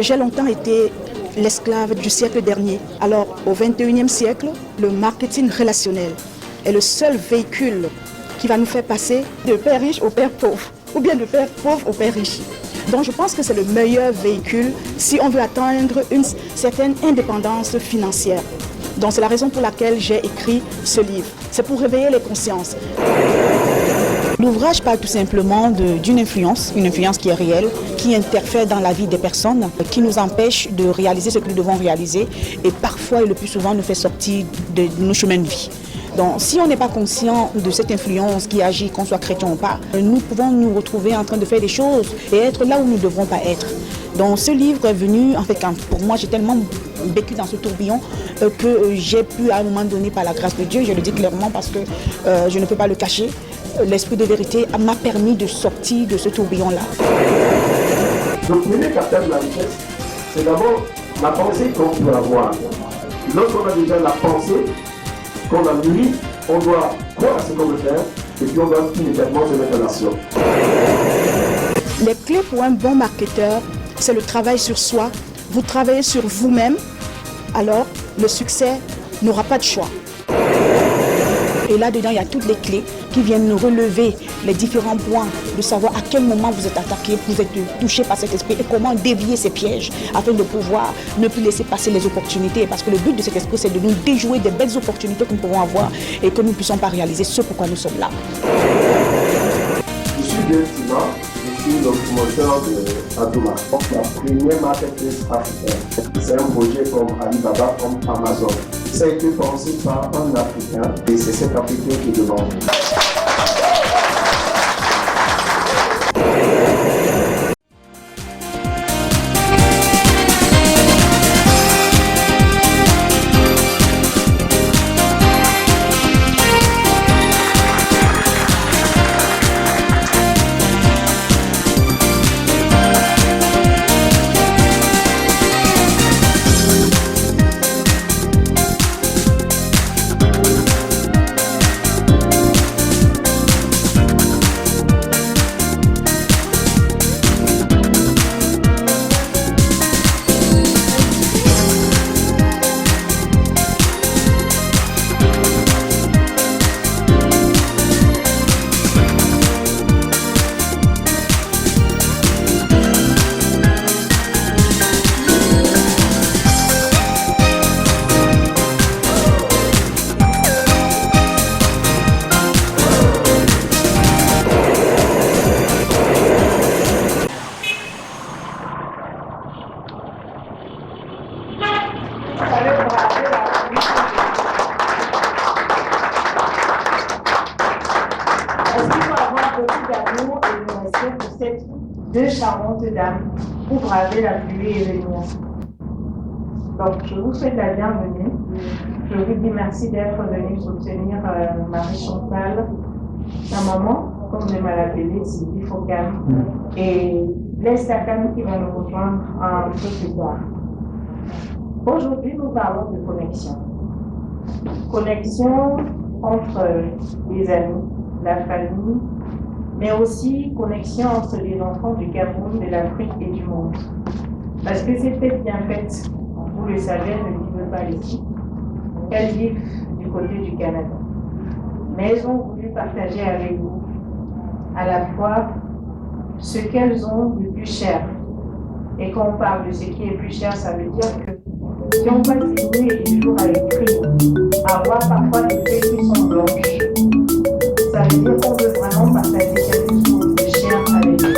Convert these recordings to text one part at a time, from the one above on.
J'ai longtemps été l'esclave du siècle dernier. Alors, au XXIe siècle, le marketing relationnel est le seul véhicule qui va nous faire passer de père riche au père pauvre, ou bien de père pauvre au père riche. Donc je pense que c'est le meilleur véhicule si on veut atteindre une certaine indépendance financière. Donc c'est la raison pour laquelle j'ai écrit ce livre. C'est pour réveiller les consciences. L'ouvrage parle tout simplement d'une influence, une influence qui est réelle, qui interfère dans la vie des personnes, qui nous empêche de réaliser ce que nous devons réaliser et parfois et le plus souvent nous fait sortir de nos chemins de vie. Donc si on n'est pas conscient de cette influence qui agit, qu'on soit chrétien ou pas, nous pouvons nous retrouver en train de faire des choses et être là où nous ne devrons pas être. Donc ce livre est venu, en fait, pour moi j'ai tellement vécu dans ce tourbillon que j'ai pu à un moment donné, par la grâce de Dieu, je le dis clairement parce que je ne peux pas le cacher, l'esprit de vérité m'a permis de sortir de ce tourbillon-là. Le premier capteur de la richesse, c'est d'abord la pensée qu'on peut avoir. Lorsqu'on a déjà la pensée, qu'on a mûri, on doit croire à ce qu'on veut faire et puis on doit immédiatement se mettre en action. Les clés pour un bon marketeur, c'est le travail sur soi. Vous travaillez sur vous-même, alors le succès n'aura pas de choix. Et là-dedans, il y a toutes les clés qui viennent nous relever les différents points, de savoir à quel moment vous êtes attaqué, vous êtes touché par cet esprit et comment dévier ces pièges afin de pouvoir ne plus laisser passer les opportunités. Parce que le but de cet esprit, c'est de nous déjouer des belles opportunités que nous pouvons avoir et que nous ne puissions pas réaliser ce pourquoi nous sommes là. Je suis Guy Tima, je suis le promoteur de Adouma, la première marketplace africaine. C'est un projet comme Alibaba, comme Amazon. Ça a été pensé par un Africain et c'est cet Africain qui demande. Deux charmantes dames pour braver la pluie et venir. Donc, je vous souhaite la bienvenue. Je vous dis merci d'être venu soutenir Marie-Chantal, sa maman, comme je vais l'appeler, Sylvie Focam, et Blaise Takam qui va nous rejoindre un peu plus tard. Aujourd'hui, nous parlons de connexion. Connexion entre les amis, la famille, mais aussi connexion entre les enfants du Cameroun, de l'Afrique et du monde. Parce que c'était bien fait, vous le savez, elles ne vivent pas ici, elles vivent du côté du Canada. Mais elles ont voulu partager avec vous à la fois ce qu'elles ont de plus cher. Et quand on parle de ce qui est plus cher, ça veut dire que si on va signer les jours à écrire, avoir parfois des feuilles qui sont blanches, ça veut dire qu'on veut vraiment partager quelque chose de cher avec eux.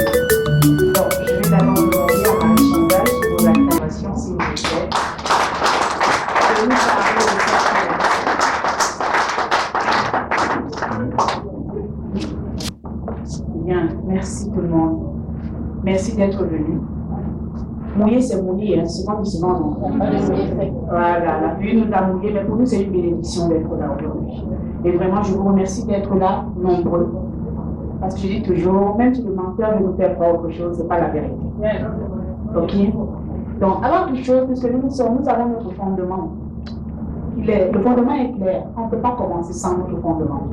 Donc, je vais d'abord demander à Marie-Chantal, sur vos acclamations, s'il vous plaît, de nous parler de cette connexion. Bien, merci tout le monde. Merci d'être venu. Mouiller, c'est mouiller, hein. Souvent, non. Voilà, la pluie nous a mouillé, mais pour nous, c'est une bénédiction d'être là aujourd'hui. Et vraiment, je vous remercie d'être là, nombreux. Parce que je dis toujours, même si le menteur veut nous faire croire autre chose, ce n'est pas la vérité. Ok? Donc, avant toute chose, puisque nous avons notre fondement. Le fondement est clair. On ne peut pas commencer sans notre fondement.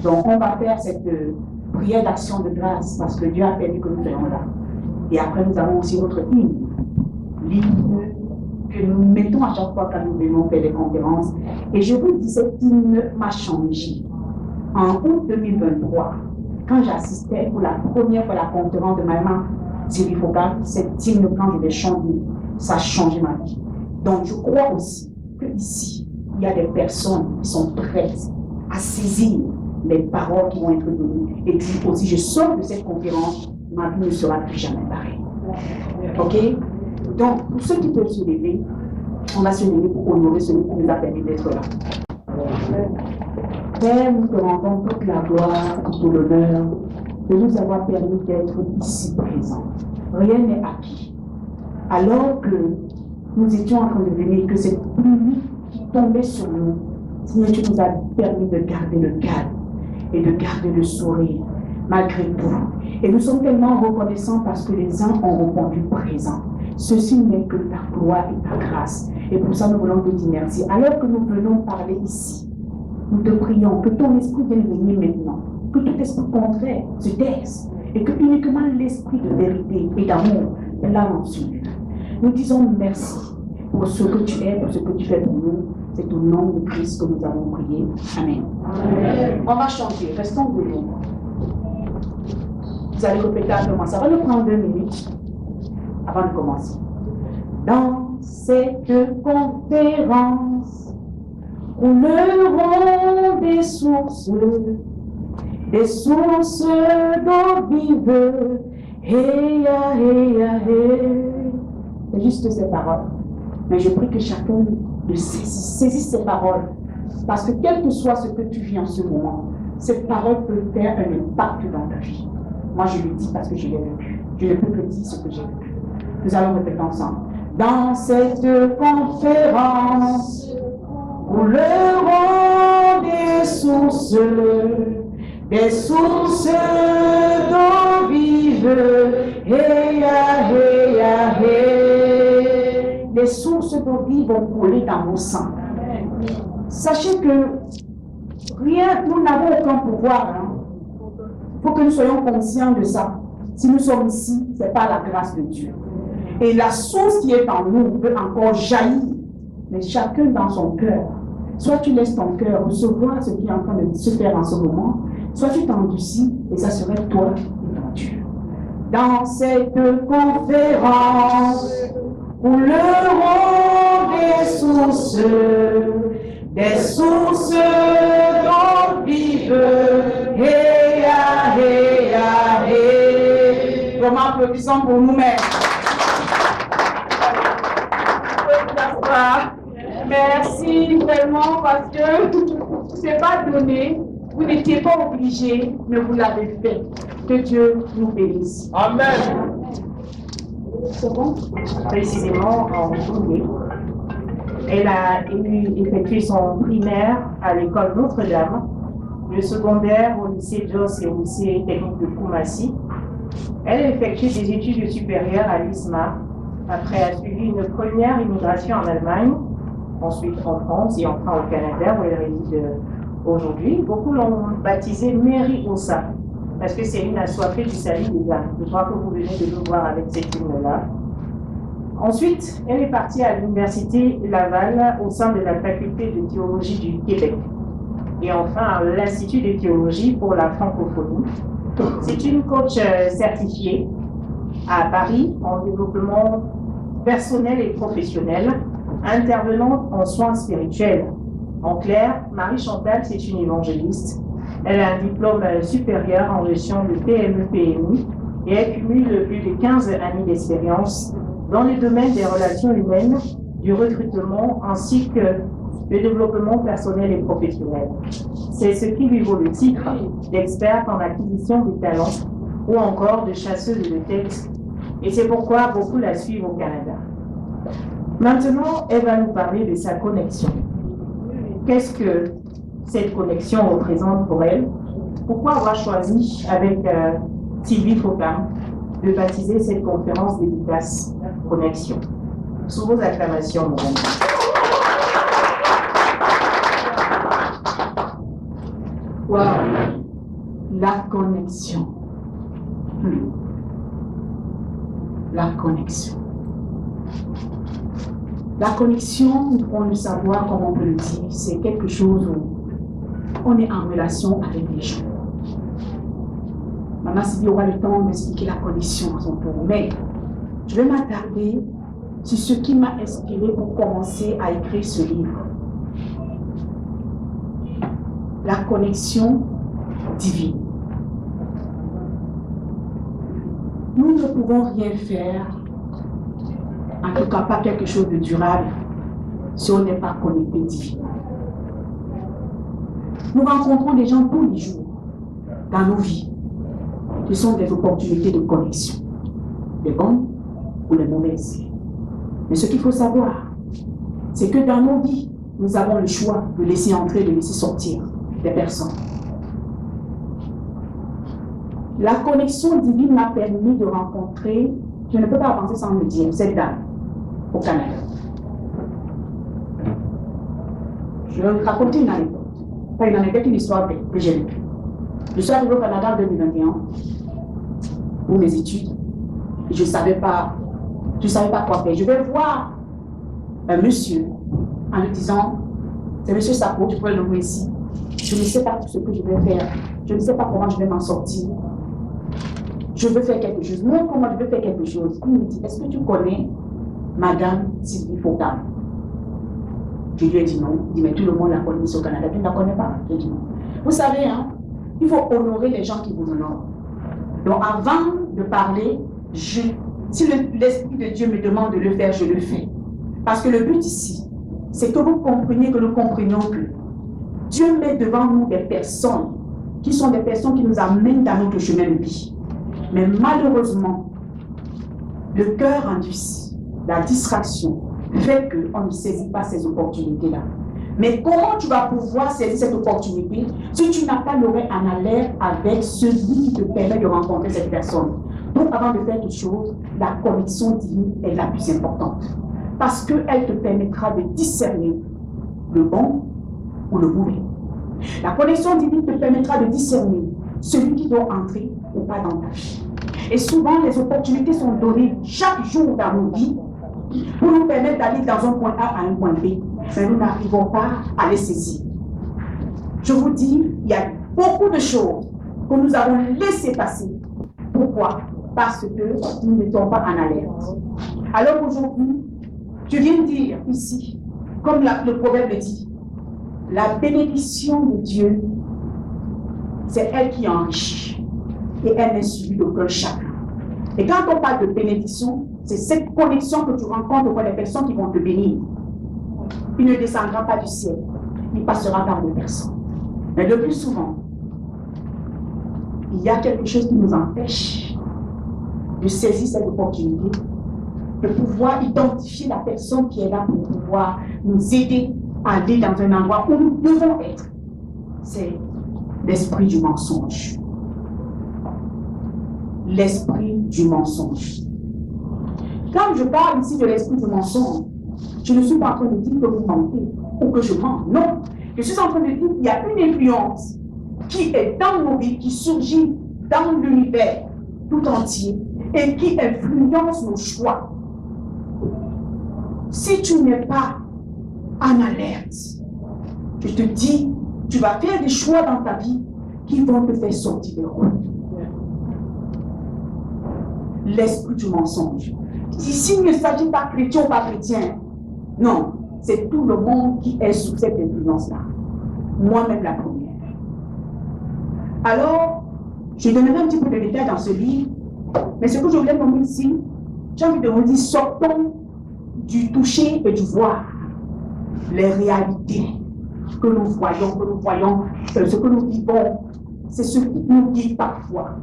Donc, on va faire cette prière d'action de grâce parce que Dieu a permis que nous soyons là. Et après, nous avons aussi notre hymne. l'hymne que nous mettons à chaque fois quand nous venons faire des conférences. Et je vous dis, cet hymne m'a changé. En août 2023, quand j'assistais pour la première fois à la conférence de Maman Thierry Foucault, cet hymne, quand je l'ai chanté, ça a changé ma vie. Donc je crois aussi qu'ici, il y a des personnes qui sont prêtes à saisir les paroles qui vont être données. Et puis aussi, je sors de cette conférence, ma vie ne sera plus jamais pareille. Ok? Donc, pour ceux qui peuvent se lever, on va se lever pour honorer celui qui nous a permis d'être là. Père, nous te rendons toute la gloire, tout l'honneur de nous avoir permis d'être ici présents. Rien n'est acquis. Alors que nous étions en train de venir, que cette pluie qui tombait sur nous, Seigneur, tu nous as permis de garder le calme et de garder le sourire malgré tout. Et nous sommes tellement reconnaissants parce que les uns ont répondu présent. Ceci n'est que ta gloire et ta grâce. Et pour ça, nous voulons te dire merci. Alors que nous venons parler ici, nous te prions que ton esprit vienne venir maintenant, que tout esprit contraire se taise et que uniquement l'esprit de vérité et d'amour plane ensuite. Nous disons merci pour ce que tu es, pour ce que tu fais pour nous. C'est au nom de Christ que nous avons prié. Amen. Amen. On va chanter, restons debout. Vous allez répéter après moi. Ça va nous prendre 2 minutes avant de commencer. Dans cette conférence, couleront des sources d'eau vive. Hey ya, hey ya, hey. C'est juste ces paroles. Mais je prie que chacun saisisse ces paroles. Parce que quel que soit ce que tu vis en ce moment, cette parole peut faire un impact dans ta vie. Moi, je le dis parce que je l'ai vécu. Je ne peux que dire ce que j'ai vécu. Nous allons répéter ensemble. Dans cette conférence, couleront des sources d'eau vive. Hey ya, hey ya, hey. Les sources d'eau vive vont couler dans vos sangs. Sachez que rien, nous n'avons aucun pouvoir. Il faut que nous soyons conscients de ça. Si nous sommes ici, ce n'est pas la grâce de Dieu. Et la source qui est en nous peut encore jaillir. Mais chacun dans son cœur. Soit tu laisses ton cœur recevoir ce qui est en train de se faire en ce moment, soit tu t'endurcis et ça serait toi et ton Dieu. Dans cette conférence, couleront des sources d'eau vive. Hey ya, hey ya, hey. Comment applaudissons pour nous-mêmes. Merci vraiment parce que ce n'est pas donné, vous n'étiez pas obligés, mais vous l'avez fait. Que Dieu nous bénisse. Amen. C'est bon? Précisément en juillet, elle a effectué son primaire à l'école Notre-Dame, le secondaire au lycée Jos et au lycée technique de Koumassi. Elle a effectué des études supérieures à l'ISMA. Après, elle a suivi une première immigration en Allemagne, ensuite en France et enfin au Canada où elle réside aujourd'hui. Beaucoup l'ont baptisée Mary Ossa, parce que c'est une assoiffée du salut des âmes. Je crois que vous venez de nous voir avec cette hymne-là. Ensuite, elle est partie à l'Université Laval au sein de la faculté de théologie du Québec. Et enfin, à l'Institut de théologie pour la francophonie. C'est une coach certifiée à Paris en développement personnel et professionnel, intervenant en soins spirituels. En clair, Marie-Chantal, c'est une évangéliste. Elle a un diplôme supérieur en gestion de PME-PMI et elle cumule plus de 15 années d'expérience dans les domaines des relations humaines, du recrutement ainsi que le développement personnel et professionnel. C'est ce qui lui vaut le titre d'experte en acquisition de talents ou encore de chasseuse de tête. Et c'est pourquoi beaucoup la suivent au Canada. Maintenant, elle va nous parler de sa connexion. Qu'est-ce que cette connexion représente pour elle? Pourquoi avoir choisi avec Sylvie Fautin de baptiser cette conférence dédicace Connexion? Sous vos acclamations, madame. Wow. La connexion. La connexion. La connexion, nous devons le savoir, comme on peut le dire, c'est quelque chose où on est en relation avec les gens. Maman Sylvie aura le temps d'expliquer la connexion à son tour, mais je vais m'attarder sur ce qui m'a inspiré pour commencer à écrire ce livre. La connexion divine. Nous ne pouvons rien faire, en tout cas pas quelque chose de durable, si on n'est pas connecté divinement. Nous rencontrons des gens tous les jours dans nos vies. Ce sont des opportunités de connexion, les bonnes ou les mauvaises. Mais ce qu'il faut savoir, c'est que dans nos vies, nous avons le choix de laisser entrer, de laisser sortir des personnes. La connexion divine m'a permis de rencontrer, je ne peux pas avancer sans le dire, cette dame au Canada. Je vais vous raconter une anecdote. Pas une anecdote, une histoire que j'ai vécue. Je suis arrivée au Canada en 2021 pour mes études et je ne savais pas quoi faire. Je vais voir un monsieur en lui disant, c'est monsieur Sako, je pourrais le nommer ici. Je ne sais pas ce que je vais faire. Je ne sais pas comment je vais m'en sortir. Je veux faire quelque chose. Moi, comment je veux faire quelque chose? Il me dit, est-ce que tu connais Madame Sylvie Fokam? Je lui ai dit non. Il dit, mais tout le monde la connaît ici au Canada. Tu ne la connais pas? Je dis non. Vous savez, hein, il faut honorer les gens qui vous honorent. Donc, avant de parler, si l'Esprit de Dieu me demande de le faire, je le fais. Parce que le but ici, c'est que vous compreniez, que nous comprenions que Dieu met devant nous des personnes qui sont des personnes qui nous amènent dans notre chemin de vie. Mais malheureusement, le cœur endurci, la distraction, fait qu'on ne saisit pas ces opportunités-là. Mais comment tu vas pouvoir saisir cette opportunité si tu n'as pas l'oreille en alerte avec celui qui te permet de rencontrer cette personne? Donc, avant de faire quelque chose, la connexion divine est la plus importante. Parce qu'elle te permettra de discerner le bon ou le mauvais. La connexion divine te permettra de discerner celui qui doit entrer ou pas dans ta vie. Et souvent, les opportunités sont données chaque jour dans nos vies pour nous permettre d'aller dans un point A à un point B. Mais nous n'arrivons pas à les saisir. Je vous dis, il y a beaucoup de choses que nous avons laissées passer. Pourquoi? Parce que nous n'étions pas en alerte. Alors aujourd'hui, je viens de dire ici, comme le proverbe dit, la bénédiction de Dieu, c'est elle qui enrichit. Et elle n'est suivie d'aucun chacun. Et quand on parle de bénédiction, c'est cette connexion que tu rencontres avec les personnes qui vont te bénir. Il ne descendra pas du ciel, il passera par des personnes. Mais le plus souvent, il y a quelque chose qui nous empêche de saisir cette opportunité, de pouvoir identifier la personne qui est là pour pouvoir nous aider à aller dans un endroit où nous devons être. C'est l'esprit du mensonge. L'esprit du mensonge. Quand je parle ici de l'esprit du mensonge, je ne suis pas en train de dire que vous mentez ou que je mens. Non. Je suis en train de dire qu'il y a une influence qui est dans nos vies, qui surgit dans l'univers tout entier et qui influence nos choix. Si tu n'es pas en alerte, je te dis, tu vas faire des choix dans ta vie qui vont te faire sortir de route. L'esprit du mensonge. Ici, il ne s'agit pas chrétien ou pas chrétien. Non, c'est tout le monde qui est sous cette influence-là. Moi-même la première. Alors, je donnerai un petit peu de détails dans ce livre, mais ce que je voulais nommer ici, j'ai envie de vous dire, sortons du toucher et du voir. Les réalités que nous voyons, ce que nous vivons, c'est ce qui nous dit parfois.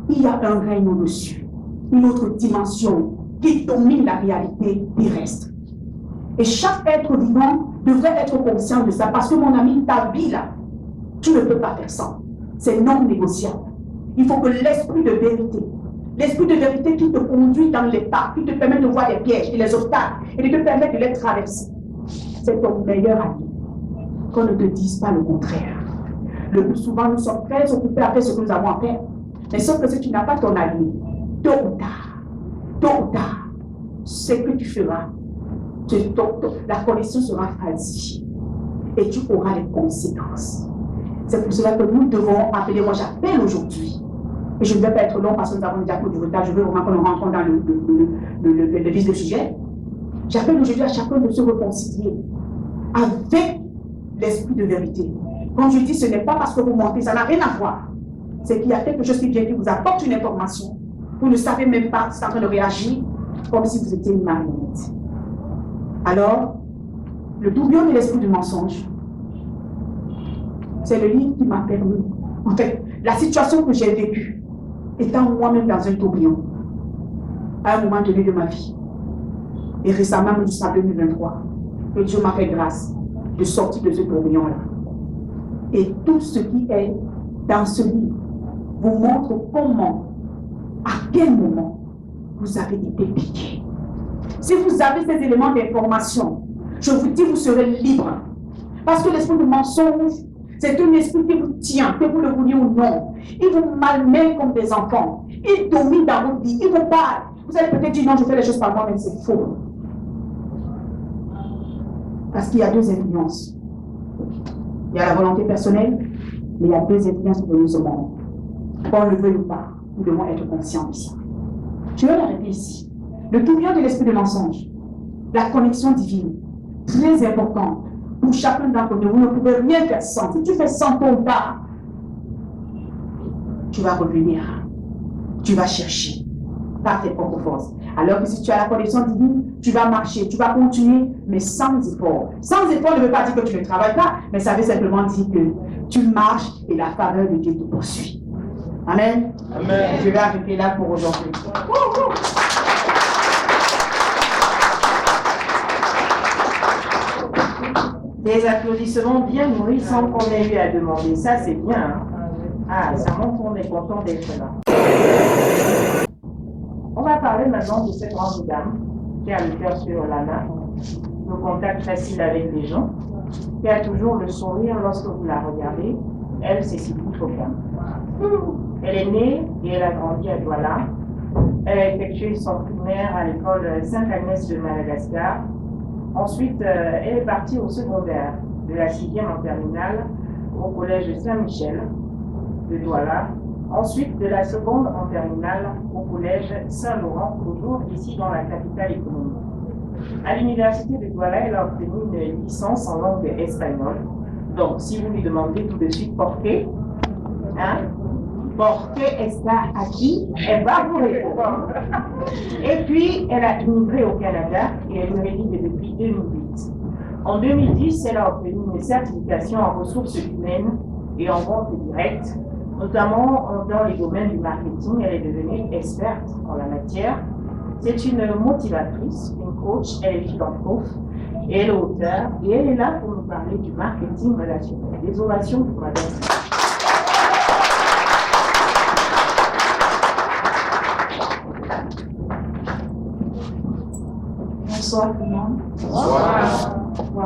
Il y a un règne au-dessus, une autre dimension qui domine la réalité terrestre. Et chaque être vivant devrait être conscient de ça, parce que mon ami, ta vie là, tu ne peux pas faire ça. C'est non négociable. Il faut que l'esprit de vérité qui te conduit dans les pas, qui te permet de voir les pièges et les obstacles, et de te permettre de les traverser, c'est ton meilleur ami. Qu'on ne te dise pas le contraire. Le plus souvent, nous sommes très occupés à faire ce que nous avons à faire. Mais sauf que si tu n'as pas ton ami, tôt ou tard, ce que tu feras, la connexion sera falsifiée et tu auras les conséquences. C'est pour cela que nous devons appeler, moi j'appelle aujourd'hui, et je ne vais pas être long parce que nous avons déjà peu de retard, je veux vraiment que nous rentrons dans le vif du sujet. J'appelle aujourd'hui à chacun de se réconcilier avec l'esprit de vérité. Quand je dis ce n'est pas parce que vous mentez, ça n'a rien à voir. C'est qu'il y a quelque chose qui vient, qui vous apporte une information. Vous ne savez même pas, c'est en train de réagir comme si vous étiez une marionnette. Alors, le tourbillon de l'esprit du mensonge, c'est le livre qui m'a permis. En fait, la situation que j'ai vécue, étant moi-même dans un tourbillon, à un moment donné de ma vie, et récemment, jusqu'en 2023, que Dieu m'a fait grâce de sortir de ce tourbillon-là. Et tout ce qui est dans ce livre vous montre comment, à quel moment, vous avez été piqué. Si vous avez ces éléments d'information, je vous dis, vous serez libre. Parce que l'esprit de mensonge, c'est un esprit qui vous tient, que vous le vouliez ou non. Il vous malmène comme des enfants. Il domine dans votre vie. Il vous parle. Vous allez peut-être dire, non, je fais les choses par moi, mais c'est faux. Parce qu'il y a deux influences. Il y a la volonté personnelle, mais il y a deux influences pour nous au monde. Qu'on le veuille ou pas, nous devons être conscients de ça. Je vais l'arrêter ici. Le tourbillon de l'esprit de mensonge, la connexion divine, très important pour chacun d'entre nous. Vous ne pouvez rien faire sans. Si tu fais sans ton pas, tu vas revenir. Tu vas chercher par tes propres forces. Alors que si tu as la connexion divine, tu vas marcher, tu vas continuer, mais sans effort. Sans effort ne veut pas dire que tu ne travailles pas, mais ça veut simplement dire que tu marches et la faveur de Dieu te poursuit. Amen. Amen. Je vais arrêter là pour aujourd'hui. Des applaudissements bien nourris sans qu'on ait eu à demander. Ça, c'est bien. Hein? Ah, ça montre qu'on est content d'être là. On va parler maintenant de cette grande dame qui a le cœur sur la main, le contact facile avec les gens, qui a toujours le sourire lorsque vous la regardez. Elle, c'est Sipou Toka. Elle est née et elle a grandi à Douala. Elle a effectué son primaire à l'école Sainte-Agnès de Madagascar. Ensuite, elle est partie au secondaire, de la 6e en terminale, au collège Saint-Michel de Douala. Ensuite, de la seconde en terminale, au collège Saint-Laurent, toujours ici dans la capitale économique. À l'université de Douala, elle a obtenu une licence en langue espagnole. Donc, si vous lui demandez tout de suite « ¿Por qué ?» hein? ¿Por qué está aquí? Elle va vous répondre. Et puis, elle a immigré au Canada et elle réside depuis 2008. En 2010, elle a obtenu une certification en ressources humaines et en vente directe, notamment dans les domaines du marketing. Elle est devenue experte en la matière. C'est une motivatrice, une coach, elle est philanthrope et elle est auteure. Et elle est là pour nous parler du marketing relationnel. Des ovations pour Madame. Bonsoir tout le monde. Bonsoir. Wow.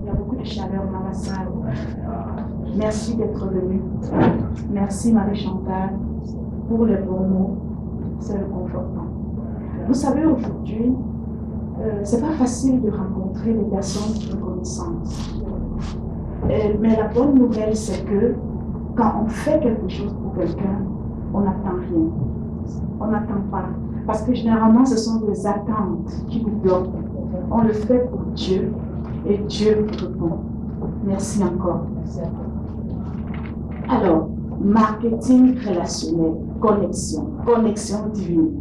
Il y a beaucoup de chaleur dans la salle. Merci d'être venu. Merci Marie-Chantal pour les bons mots. C'est réconfortant. Vous savez, aujourd'hui, c'est pas facile de rencontrer des personnes reconnaissantes. Mais la bonne nouvelle, c'est que quand on fait quelque chose pour quelqu'un, on n'attend rien. On n'attend pas. Parce que généralement, ce sont des attentes qui nous bloquent. On le fait pour Dieu et Dieu répond. Merci encore. Alors, marketing relationnel, connexion divine.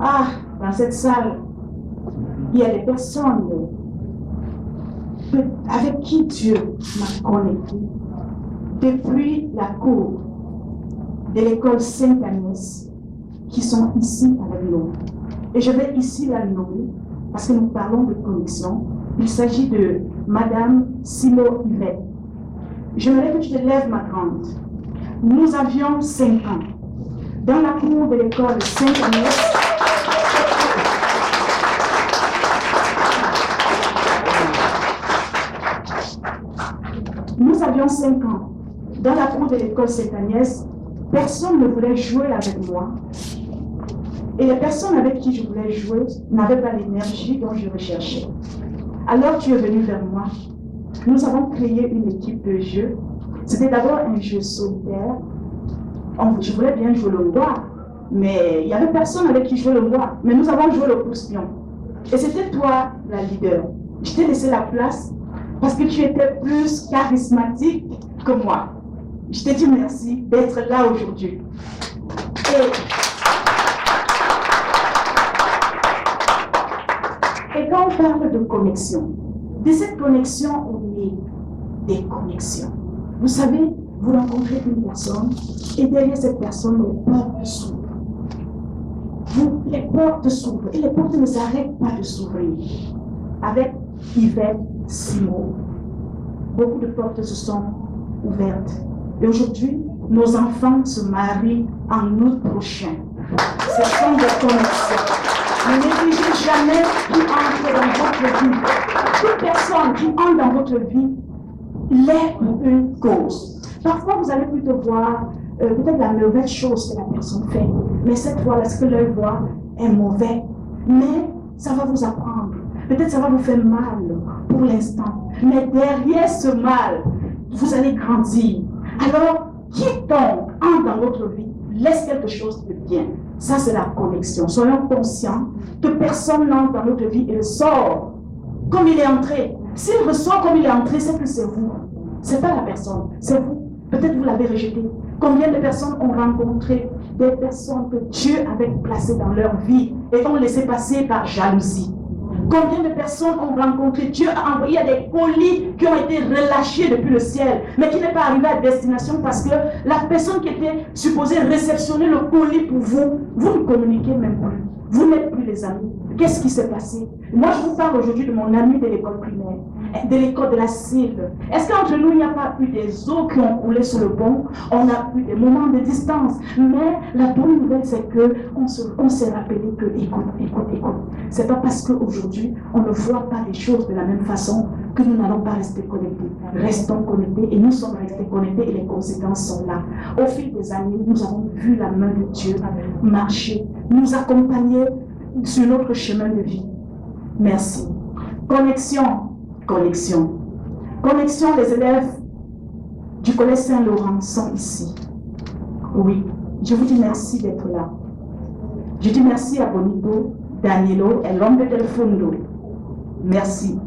Ah, dans cette salle, il y a des personnes avec qui Dieu m'a connecté depuis la cour de l'école Sainte-Agnès qui sont ici avec nous. Et je vais ici la nommer parce que nous parlons de connexion. Il s'agit de Madame Simo Yvette. J'aimerais que tu te lèves, ma grande. Nous avions 5 ans. Dans la cour de l'école Sainte-Agnès, nous avions 5 ans. Dans la cour de l'école Sainte-Agnès, personne ne voulait jouer avec moi. Et les personnes avec qui je voulais jouer n'avaient pas l'énergie dont je recherchais. Alors tu es venu vers moi. Nous avons créé une équipe de jeu. C'était d'abord un jeu solitaire. Je voulais bien jouer le roi, mais il n'y avait personne avec qui jouer le roi. Mais nous avons joué le pourspion. Et c'était toi la leader. Je t'ai laissé la place parce que tu étais plus charismatique que moi. Je t'ai dit merci d'être là aujourd'hui. Et quand on parle de connexion, de cette connexion, on est des connexions. Vous savez, vous rencontrez une personne et derrière cette personne, les portes s'ouvrent. Les portes s'ouvrent et les portes ne s'arrêtent pas de s'ouvrir. Avec Yvette Simon, beaucoup de portes se sont ouvertes. Et aujourd'hui, nos enfants se marient en août prochain. Ce sont des connexions. Ne négligez jamais qui entre dans votre vie. Toute personne qui entre dans votre vie l'est pour une cause. Parfois, vous allez plutôt voir peut-être la mauvaise chose que la personne fait. Mais cette fois-là, ce que l'œil voit est mauvais. Mais ça va vous apprendre. Peut-être ça va vous faire mal pour l'instant. Mais derrière ce mal, vous allez grandir. Alors, quiconque entre dans votre vie, laisse quelque chose de bien. Ça, c'est la connexion. Soyons conscients que personne n'entre dans notre vie et sort comme il est entré. S'il ressort comme il est entré, c'est que c'est vous. Ce n'est pas la personne, c'est vous. Peut-être vous l'avez rejeté. Combien de personnes ont rencontré des personnes que Dieu avait placées dans leur vie et ont laissé passer par jalousie? Combien de personnes ont rencontré? Dieu a envoyé des colis qui ont été relâchés depuis le ciel, mais qui n'est pas arrivé à destination parce que la personne qui était supposée réceptionner le colis pour vous, vous ne communiquez même plus. Vous n'êtes plus les amis. Qu'est-ce qui s'est passé? Moi, je vous parle aujourd'hui de mon ami de l'école primaire, de l'école de la Cille. Est-ce qu'entre nous, il n'y a pas eu des eaux qui ont coulé sur le pont? On a eu des moments de distance. Mais la bonne nouvelle, c'est qu'on s'est rappelé que, écoute. C'est pas parce qu'aujourd'hui, on ne voit pas les choses de la même façon que nous n'allons pas rester connectés. Restons connectés et nous sommes restés connectés et les conséquences sont là. Au fil des années, nous avons vu la main de Dieu marcher, nous accompagner sur notre chemin de vie. Merci. Connexion, les élèves du Collège Saint-Laurent sont ici. Oui, je vous dis merci d'être là. Je dis merci à Bonito, Danielo et l'homme de Telefondo. Merci.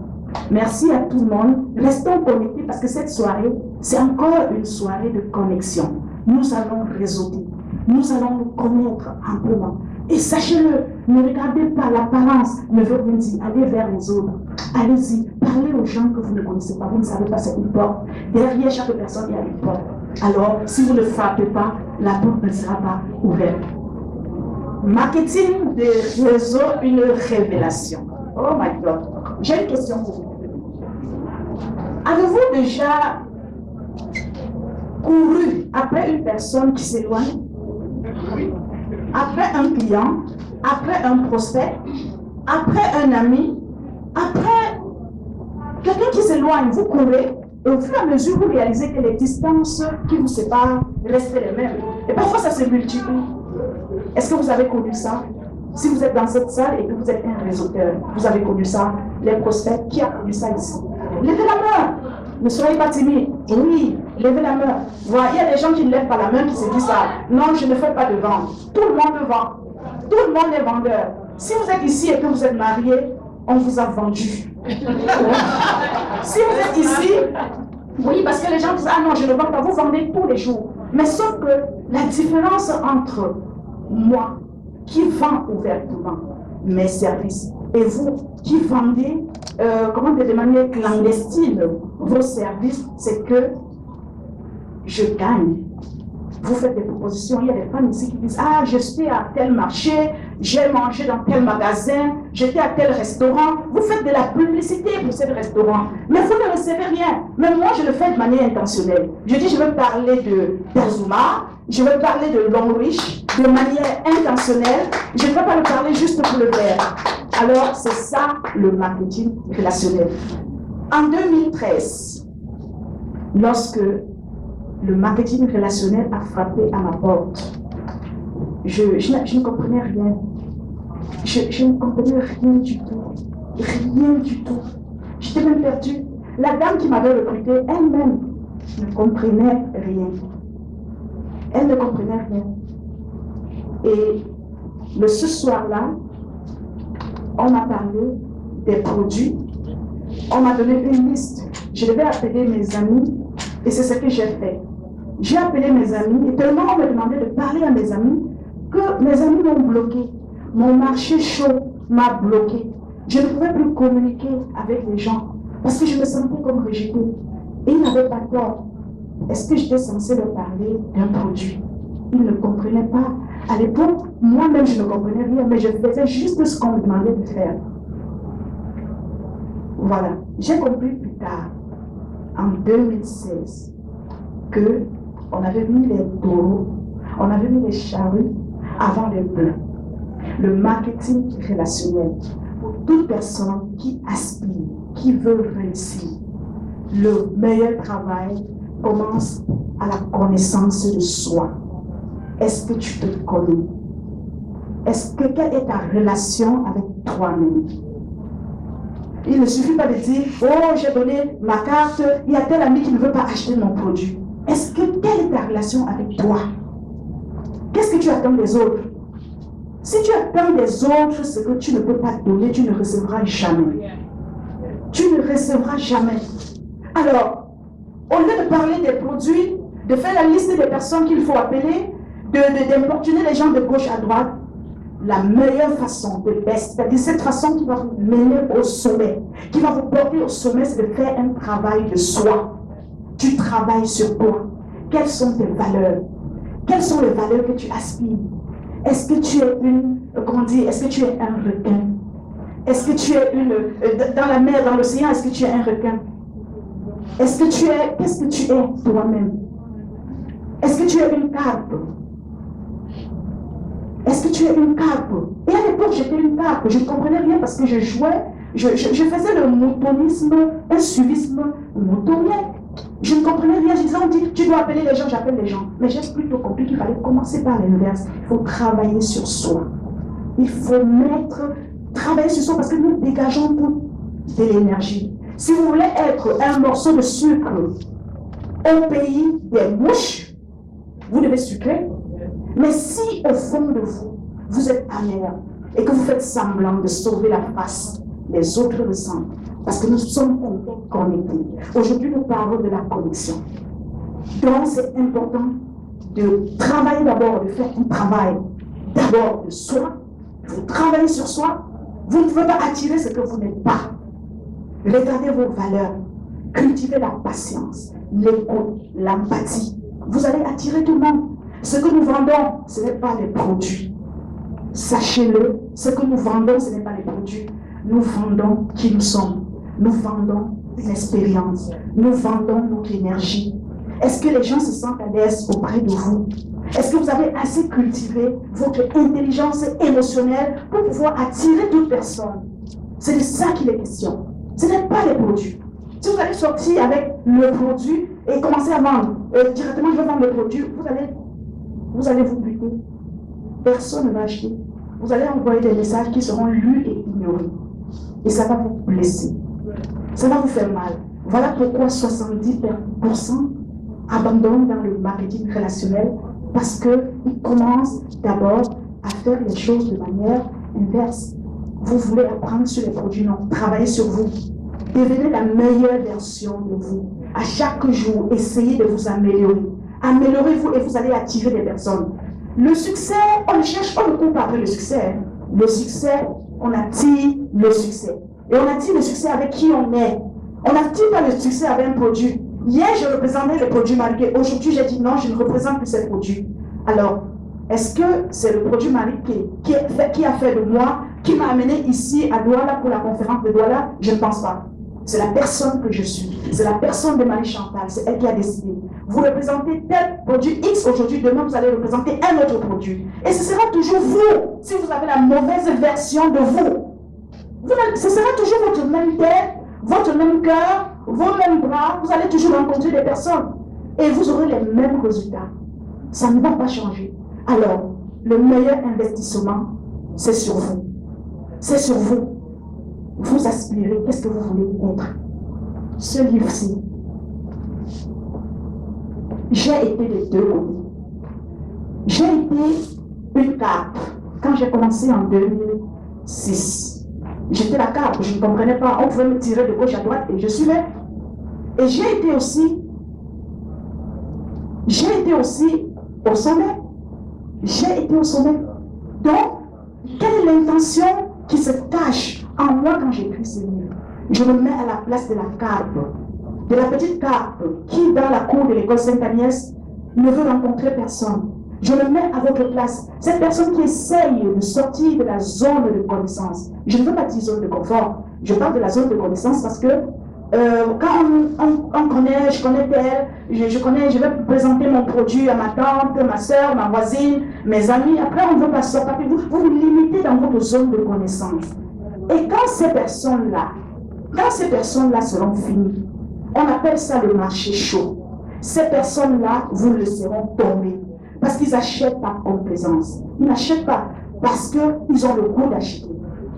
Merci à tout le monde. Restons connectés parce que cette soirée, c'est encore une soirée de connexion. Nous allons réseauter. Nous allons nous connaître amplement. Et sachez-le, ne regardez pas l'apparence, ne veut rien dire. Allez vers les autres. Allez-y, parlez aux gens que vous ne connaissez pas. Vous ne savez pas c'est une porte. Derrière chaque personne, il y a une porte. Alors, si vous ne frappez pas, la porte ne sera pas ouverte. Marketing de réseau, une révélation. Oh my God. J'ai une question pour vous. Avez-vous déjà couru après une personne qui s'éloigne? Après un client, après un prospect, après un ami, après quelqu'un qui s'éloigne, vous courez et au fur et à mesure vous réalisez que les distances qui vous séparent restent les mêmes. Et parfois ça se multiplie. Est-ce que vous avez connu ça? Si vous êtes dans cette salle et que vous êtes un réseauteur, vous avez connu ça, les prospects, qui a connu ça ici? Levez la main, ne soyez pas timide. Oui, levez la main. Voilà, il y a des gens qui ne lèvent pas la main, qui se disent ça. Non, je ne fais pas de vente. Tout le monde vend. Tout le monde est vendeur. Si vous êtes ici et que vous êtes marié, on vous a vendu. Si vous êtes ici, oui, parce que les gens disent, ah non, je ne vends pas, vous vendez tous les jours. Mais sauf que la différence entre moi, qui vend ouvertement mes services, et vous qui vendez de manière clandestine vos services, c'est que je gagne. Vous faites des propositions, il y a des femmes ici qui disent, ah, je suis à tel marché, j'ai mangé dans tel magasin, j'étais à tel restaurant. Vous faites de la publicité pour ce restaurant, mais vous ne recevez rien. Mais moi, je le fais de manière intentionnelle. Je dis, je veux parler d'Azuma, je veux parler de Longreach de manière intentionnelle. Je ne veux pas le parler juste pour le faire. Alors, c'est ça le marketing relationnel. En 2013, lorsque le marketing relationnel a frappé à ma porte, je ne comprenais rien. Je ne comprenais rien du tout. Rien du tout. J'étais même perdue. La dame qui m'avait recrutée, elle-même ne comprenait rien. Elle ne comprenait rien. Et ce soir-là, on m'a parlé des produits. On m'a donné une liste. Je devais appeler mes amis et c'est ce que j'ai fait. J'ai appelé mes amis et tellement on me demandait de parler à mes amis que mes amis m'ont bloqué. Mon marché chaud m'a bloqué. Je ne pouvais plus communiquer avec les gens parce que je me sentais comme rejetée. Et ils n'avaient pas tort. Est-ce que j'étais censée leur parler d'un produit? Ils ne comprenaient pas. À l'époque, moi-même, je ne comprenais rien, mais je faisais juste ce qu'on me demandait de faire. Voilà. J'ai compris plus tard, en 2016, qu'on avait mis les taureaux, on avait mis les charrues avant les bœufs. Le marketing relationnel, pour toute personne qui aspire, qui veut réussir, le meilleur travail commence à la connaissance de soi. Est-ce que tu te connais? Quelle est ta relation avec toi-même? Il ne suffit pas de dire, oh, j'ai donné ma carte, il y a tel ami qui ne veut pas acheter mon produit. Quelle est ta relation avec toi? Qu'est-ce que tu attends des autres? Si tu attends des autres ce que tu ne peux pas donner, tu ne recevras jamais. Tu ne recevras jamais. Alors, au lieu de parler des produits, de faire la liste des personnes qu'il faut appeler, d'importuner les gens de gauche à droite, la meilleure façon de best, c'est-à-dire cette façon qui va vous mener au sommet, qui va vous porter au sommet, c'est de faire un travail de soi. Tu travailles sur toi. Quelles sont tes valeurs? Quelles sont les valeurs que tu aspires? Est-ce que tu es est-ce que tu es un requin? Est-ce que tu es dans la mer, dans l'océan, est-ce que tu es un requin? Qu'est-ce que tu es toi-même? Est-ce que tu es une carpe? Est-ce que tu es une carpe? Et à l'époque, j'étais une carpe. Je ne comprenais rien parce que je jouais, je faisais le moutonisme, un suivisme moutonien. Je ne comprenais rien. Je disais, on dit, tu dois appeler les gens, j'appelle les gens. Mais j'ai plutôt compris qu'il fallait commencer par l'inverse. Il faut travailler sur soi. Il faut travailler sur soi parce que nous dégageons de l'énergie. Si vous voulez être un morceau de sucre au pays des mouches, vous devez sucrer. Mais si au fond de vous, vous êtes amer et que vous faites semblant de sauver la face, les autres le sentent. Parce que nous sommes connectés. Aujourd'hui, nous parlons de la connexion. Donc, c'est important de travailler d'abord, de faire un travail d'abord de soi. Vous travaillez sur soi. Vous ne pouvez pas attirer ce que vous n'êtes pas. Regardez vos valeurs. Cultivez la patience, l'écoute, l'empathie. Vous allez attirer tout le monde. Ce que nous vendons, ce n'est pas les produits. Sachez-le, ce que nous vendons, ce n'est pas les produits. Nous vendons qui nous sommes. Nous vendons une expérience. Nous vendons notre énergie. Est-ce que les gens se sentent à l'aise auprès de vous? Est-ce que vous avez assez cultivé votre intelligence émotionnelle pour pouvoir attirer toute personne? C'est de ça qu'il est question. Ce n'est pas les produits. Si vous allez sortir avec le produit et commencer à vendre, directement je vais vendre le produit, vous allez vous buter. Personne ne va acheter. Vous allez envoyer des messages qui seront lus et ignorés. Et ça va vous blesser. Ça va vous faire mal. Voilà pourquoi 70% abandonnent dans le marketing relationnel, parce qu'ils commencent d'abord à faire les choses de manière inverse. Vous voulez apprendre sur les produits, non. Travaillez sur vous. Devenez la meilleure version de vous. À chaque jour, essayez de vous améliorer. Améliorez-vous et vous allez attirer des personnes. Le succès, on ne cherche pas le coup après le succès. Le succès, on attire le succès. Et on attire le succès avec qui on est. On n'attire pas le succès avec un produit. Hier, je représentais le produit marqué. Aujourd'hui, j'ai dit non, je ne représente plus ces produits. Alors, est-ce que c'est le produit marqué qui a fait de moi, qui m'a amené ici à Douala pour la conférence de Douala? Je ne pense pas. C'est la personne que je suis. C'est la personne de Marie Chantal. C'est elle qui a décidé. Vous représentez tel produit X aujourd'hui, demain vous allez représenter un autre produit. Et ce sera toujours vous, si vous avez la mauvaise version de vous. Ce sera toujours votre même tête, votre même cœur, vos mêmes bras. Vous allez toujours rencontrer des personnes. Et vous aurez les mêmes résultats. Ça ne va pas changer. Alors, le meilleur investissement, c'est sur vous. c'est sur vous. Vous aspirez, qu'est-ce que vous voulez être? Ce livre-ci, j'ai été des deux côtés. J'ai été une carpe. Quand j'ai commencé en 2006, j'étais la carpe, je ne comprenais pas. On pouvait me tirer de gauche à droite et je suivais. Et j'ai été aussi au sommet. J'ai été au sommet. Donc, quelle est l'intention qui se cache en moi quand j'écris ce livre? Je me mets à la place de la carpe, de la petite carpe qui, dans la cour de l'école Sainte-Agnès, ne veut rencontrer personne. Je me mets à votre place. Cette personne qui essaye de sortir de la zone de connaissance. Je ne veux pas dire zone de confort. Je parle de la zone de connaissance parce que quand on connaît, je connais tel, je vais présenter mon produit à ma tante, ma soeur, ma voisine, mes amis. Après, on ne veut pas sortir. Vous vous limitez dans votre zone de connaissance. Et quand ces personnes-là seront finies, on appelle ça le marché chaud. Ces personnes-là, vous le seront tombées. Parce qu'ils achètent par complaisance. Ils n'achètent pas parce qu'ils ont le goût d'acheter.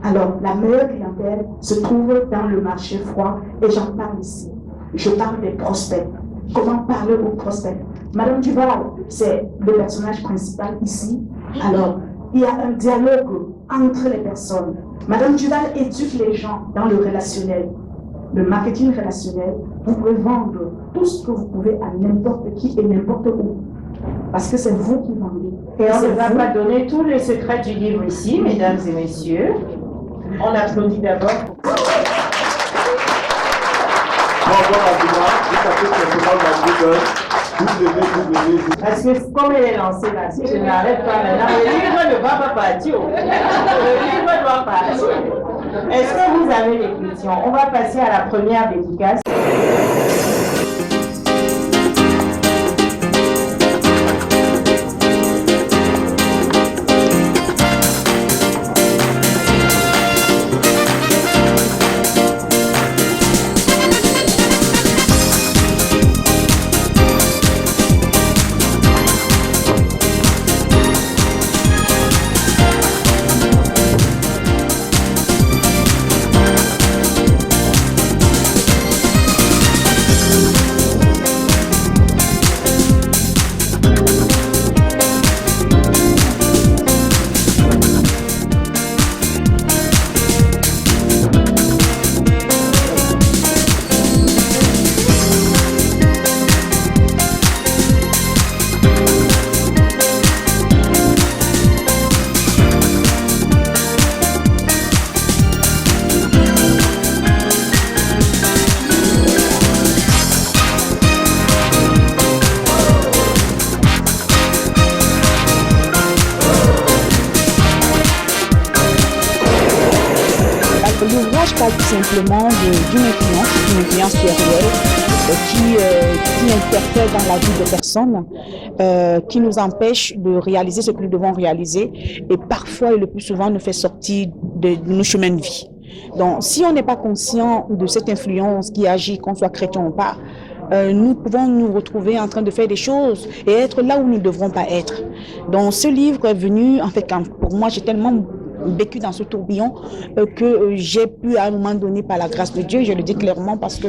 Alors, la meilleure clientèle se trouve dans le marché froid et j'en parle ici. Je parle des prospects. Comment parler aux prospects? Madame Duval, c'est le personnage principal ici. Alors, il y a un dialogue entre les personnes. Madame Duval éduque les gens dans le relationnel. Le marketing relationnel, vous pouvez vendre tout ce que vous pouvez à n'importe qui et n'importe où. Parce que c'est vous qui vendez. Et on ne va pas donner tous les secrets du livre ici, mesdames et messieurs. On applaudit d'abord. Parce que comme elle est lancée là, si je n'arrête pas maintenant, le livre ne va pas partir. Le livre doit partir. Est-ce que vous avez des questions? On va passer à la première dédicace. L'ouvrage parle tout simplement d'une influence qui est réelle, qui interfère dans la vie des personnes, qui nous empêche de réaliser ce que nous devons réaliser et parfois et le plus souvent nous fait sortir de nos chemins de vie. Donc si on n'est pas conscient de cette influence qui agit, qu'on soit chrétien ou pas, nous pouvons nous retrouver en train de faire des choses et être là où nous ne devrons pas être. Donc ce livre est venu, en fait, pour moi j'ai tellement vécu dans ce tourbillon que j'ai pu à un moment donné, par la grâce de Dieu, je le dis clairement parce que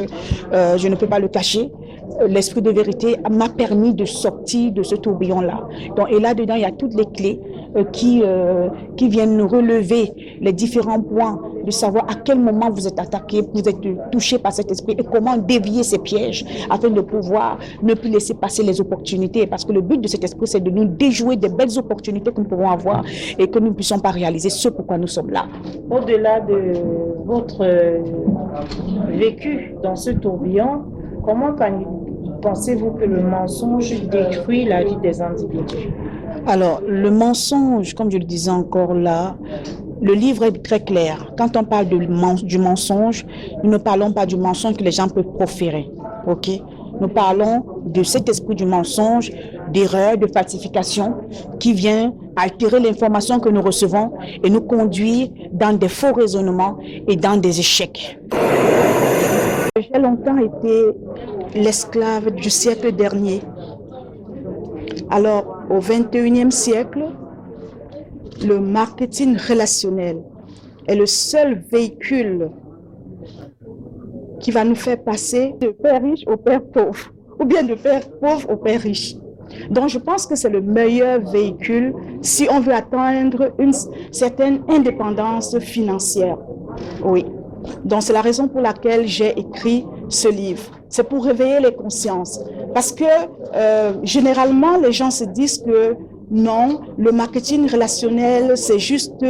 je ne peux pas le cacher, l'esprit de vérité m'a permis de sortir de ce tourbillon-là. Donc, et là-dedans, il y a toutes les clés qui viennent nous relever les différents points, de savoir à quel moment vous êtes attaqué, vous êtes touché par cet esprit et comment dévier ces pièges afin de pouvoir ne plus laisser passer les opportunités. Parce que le but de cet esprit, c'est de nous déjouer des belles opportunités que nous pouvons avoir et que nous ne puissions pas réaliser ce pourquoi nous sommes là. Au-delà de votre vécu dans ce tourbillon, comment pensez-vous que le mensonge détruit la vie des individus? Alors, le mensonge, comme je le disais encore là, le livre est très clair. Quand on parle du mensonge, nous ne parlons pas du mensonge que les gens peuvent proférer. Ok? Nous parlons de cet esprit du mensonge, d'erreur, de falsification qui vient altérer l'information que nous recevons et nous conduire dans des faux raisonnements et dans des échecs. J'ai longtemps été l'esclave du siècle dernier. Alors, au 21e siècle, le marketing relationnel est le seul véhicule qui va nous faire passer de père riche au père pauvre, ou bien de père pauvre au père riche. Donc je pense que c'est le meilleur véhicule si on veut atteindre une certaine indépendance financière. Oui. Donc c'est la raison pour laquelle j'ai écrit ce livre. C'est pour réveiller les consciences. Parce que généralement, les gens se disent que non, le marketing relationnel, c'est juste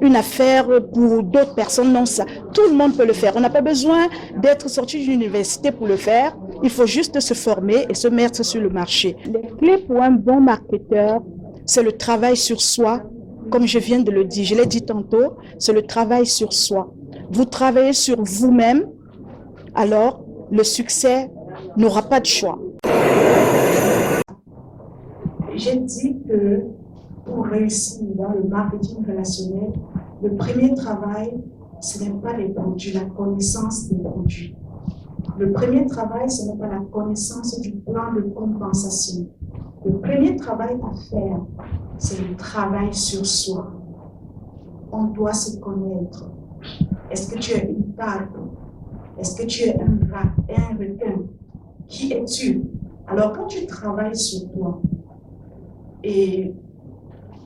une affaire pour d'autres personnes. Non, ça, tout le monde peut le faire. On n'a pas besoin d'être sorti d'une université pour le faire. Il faut juste se former et se mettre sur le marché. Les clés pour un bon marketeur, c'est le travail sur soi. Comme je viens de le dire, je l'ai dit tantôt, c'est le travail sur soi. Vous travaillez sur vous-même, alors le succès n'aura pas de choix. J'ai dit que pour réussir dans le marketing relationnel, le premier travail, ce n'est pas les produits, la connaissance des produits. Le premier travail, ce n'est pas la connaissance du plan de compensation. Le premier travail à faire, c'est le travail sur soi. On doit se connaître. Est-ce que tu es une tarte? Est-ce que tu es un rat, un requin? Qui es-tu? Alors, quand tu travailles sur toi, et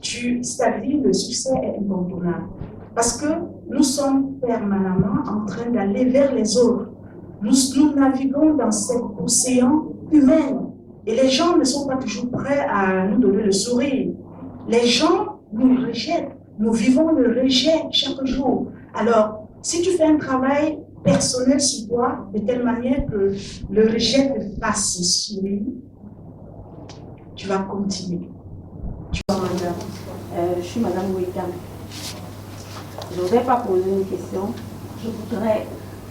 c'est-à-dire le succès est incontournable. Parce que nous sommes permanemment en train d'aller vers les autres. Nous naviguons dans cet océan humain. Et les gens ne sont pas toujours prêts à nous donner le sourire. Les gens nous rejettent. Nous vivons le rejet chaque jour. Alors, si tu fais un travail personnel sur toi, de telle manière que le rejet te fasse sourire, tu vas continuer. Je suis Madame Wekam. Je ne voudrais pas poser une question, je voudrais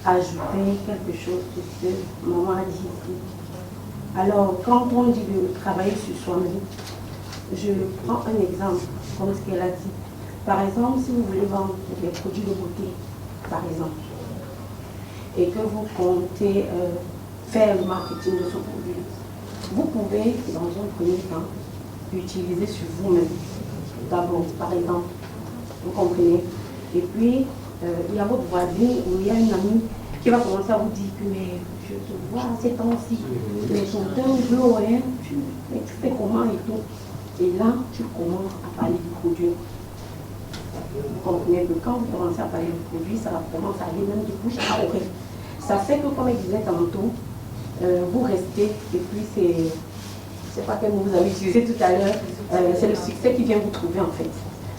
ajouter quelque chose de ce que maman a dit ici. Alors, quand on dit de travailler sur soi-même, je prends un exemple, comme ce qu'elle a dit. Par exemple, si vous voulez vendre des produits de beauté, par exemple, et que vous comptez faire le marketing de ce produit, vous pouvez, dans un premier temps, utiliser sur vous-même. D'abord, par exemple, vous comprenez. Et puis, il y a votre voisine ou il y a une amie qui va commencer à vous dire que mais je te vois ces temps-ci, mais ton teint bleu, hein, tu fais comment et tout. Et là, tu commences à parler du produit. Vous comprenez que quand vous commencez à parler du produit, ça va commencer à aller même de bouche à oreille. Ça fait que, comme je disais tantôt, vous restez, et puis c'est pas quel mot vous avez utilisé tout à l'heure, c'est le succès qui vient vous trouver en fait.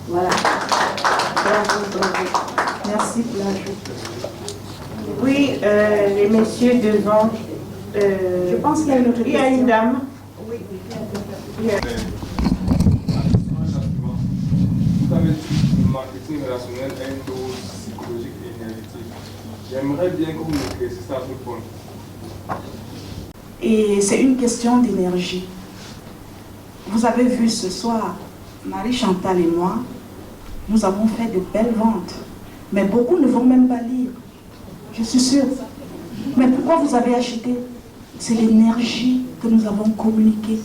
Voilà. Merci pour l'ajout. Oui, les messieurs devant. Je pense qu'il y a une autre question. Il y a une dame. Oui. Vous avez dit le marketing relationnel a une dose psychologique et énergétique. J'aimerais bien que vous m'éclaircissiez ça sur le point. Et c'est une question d'énergie. Vous avez vu ce soir, Marie-Chantal et moi, nous avons fait de belles ventes. Mais beaucoup ne vont même pas lire. Je suis sûre. Mais pourquoi vous avez acheté? C'est l'énergie que nous avons communiquée.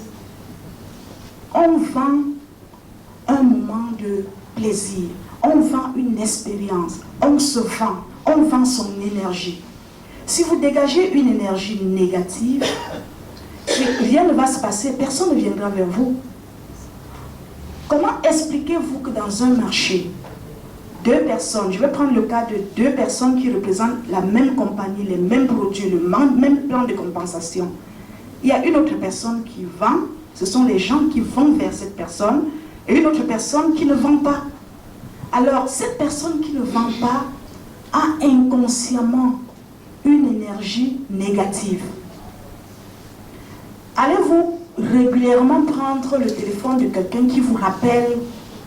On vend un moment de plaisir. On vend une expérience. On se vend. On vend son énergie. Si vous dégagez une énergie négative, rien ne va se passer, personne ne viendra vers vous. Comment expliquez-vous que dans un marché, deux personnes, je vais prendre le cas de deux personnes qui représentent la même compagnie, les mêmes produits, le même plan de compensation. Il y a une autre personne qui vend, ce sont les gens qui vont vers cette personne, et une autre personne qui ne vend pas. Alors, cette personne qui ne vend pas a inconsciemment une énergie négative. Allez-vous régulièrement prendre le téléphone de quelqu'un qui vous rappelle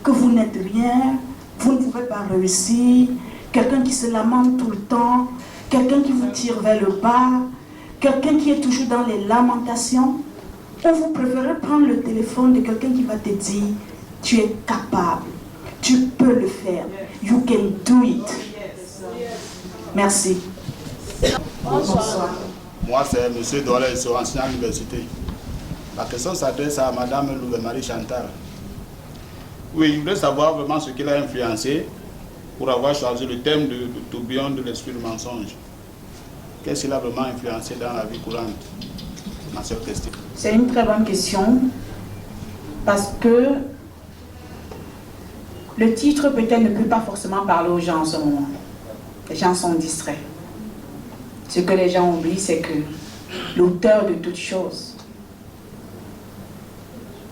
que vous n'êtes rien, vous ne pouvez pas réussir, quelqu'un qui se lamente tout le temps, quelqu'un qui vous tire vers le bas, quelqu'un qui est toujours dans les lamentations, ou vous préférez prendre le téléphone de quelqu'un qui va te dire « Tu es capable, tu peux le faire, you can do it ». Merci. Bonsoir. Moi, c'est M. Doré, je suis enseignant à l'université. La question s'adresse à Mme Louve Marie Chantal. Oui, je voudrais savoir vraiment ce qui l'a influencé pour avoir choisi le thème de tourbillon de l'esprit du mensonge? Qu'est-ce qui l'a vraiment influencé dans la vie courante? Ma seule question. C'est une très bonne question parce que le titre peut-être ne peut pas forcément parler aux gens en ce moment. Les gens sont distraits. Ce que les gens oublient, c'est que l'auteur de toute chose,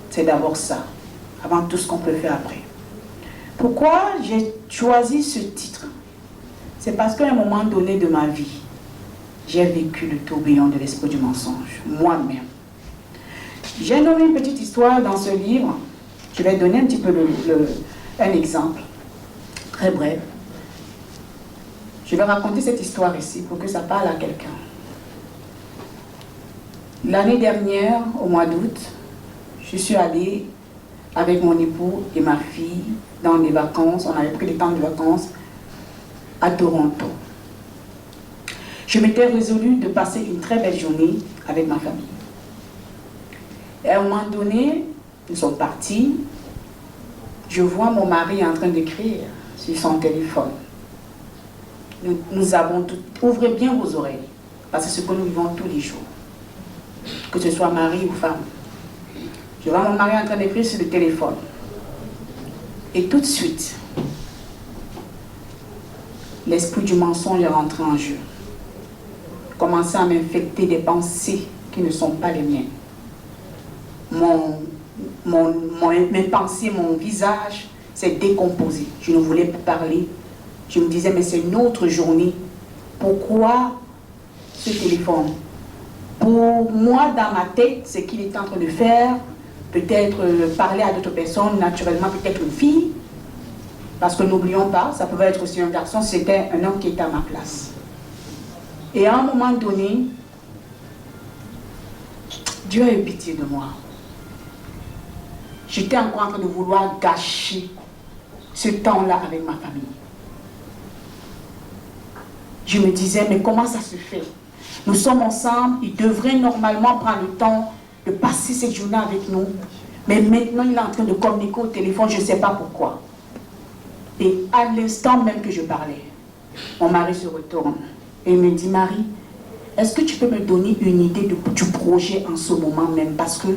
c'est d'abord ça, avant tout ce qu'on peut faire après. Pourquoi j'ai choisi ce titre? C'est parce qu'à un moment donné de ma vie, j'ai vécu le tourbillon de l'esprit du mensonge, moi-même. J'ai nommé une petite histoire dans ce livre. Je vais donner un petit peu un exemple, très bref. Je vais raconter cette histoire ici pour que ça parle à quelqu'un. L'année dernière, au mois d'août, je suis allée avec mon époux et ma fille dans les vacances. On avait pris des temps de vacances à Toronto. Je m'étais résolue de passer une très belle journée avec ma famille. Et à un moment donné, nous sommes partis. Je vois mon mari en train d'écrire sur son téléphone. Nous avons tout. Ouvrez bien vos oreilles, parce que c'est ce que nous vivons tous les jours. Que ce soit mari ou femme. Je vois mon mari en train d'écrire sur le téléphone. Et tout de suite, l'esprit du mensonge est rentré en jeu. Commencer à m'infecter des pensées qui ne sont pas les miennes. Mes pensées, mon visage s'est décomposé. Je ne voulais plus parler. Je me disais, mais c'est une autre journée. Pourquoi ce téléphone? Pour moi, dans ma tête, ce qu'il est en train de faire, peut-être parler à d'autres personnes, naturellement, peut-être une fille. Parce que n'oublions pas, ça pouvait être aussi un garçon, c'était un homme qui était à ma place. Et à un moment donné, Dieu a eu pitié de moi. J'étais encore en train de vouloir gâcher ce temps-là avec ma famille. Je me disais, mais comment ça se fait? Nous sommes ensemble, il devrait normalement prendre le temps de passer cette journée avec nous. Mais maintenant, il est en train de communiquer au téléphone, je ne sais pas pourquoi. Et à l'instant même que je parlais, mon mari se retourne et me dit, Marie, est-ce que tu peux me donner une idée du projet en ce moment même? Parce que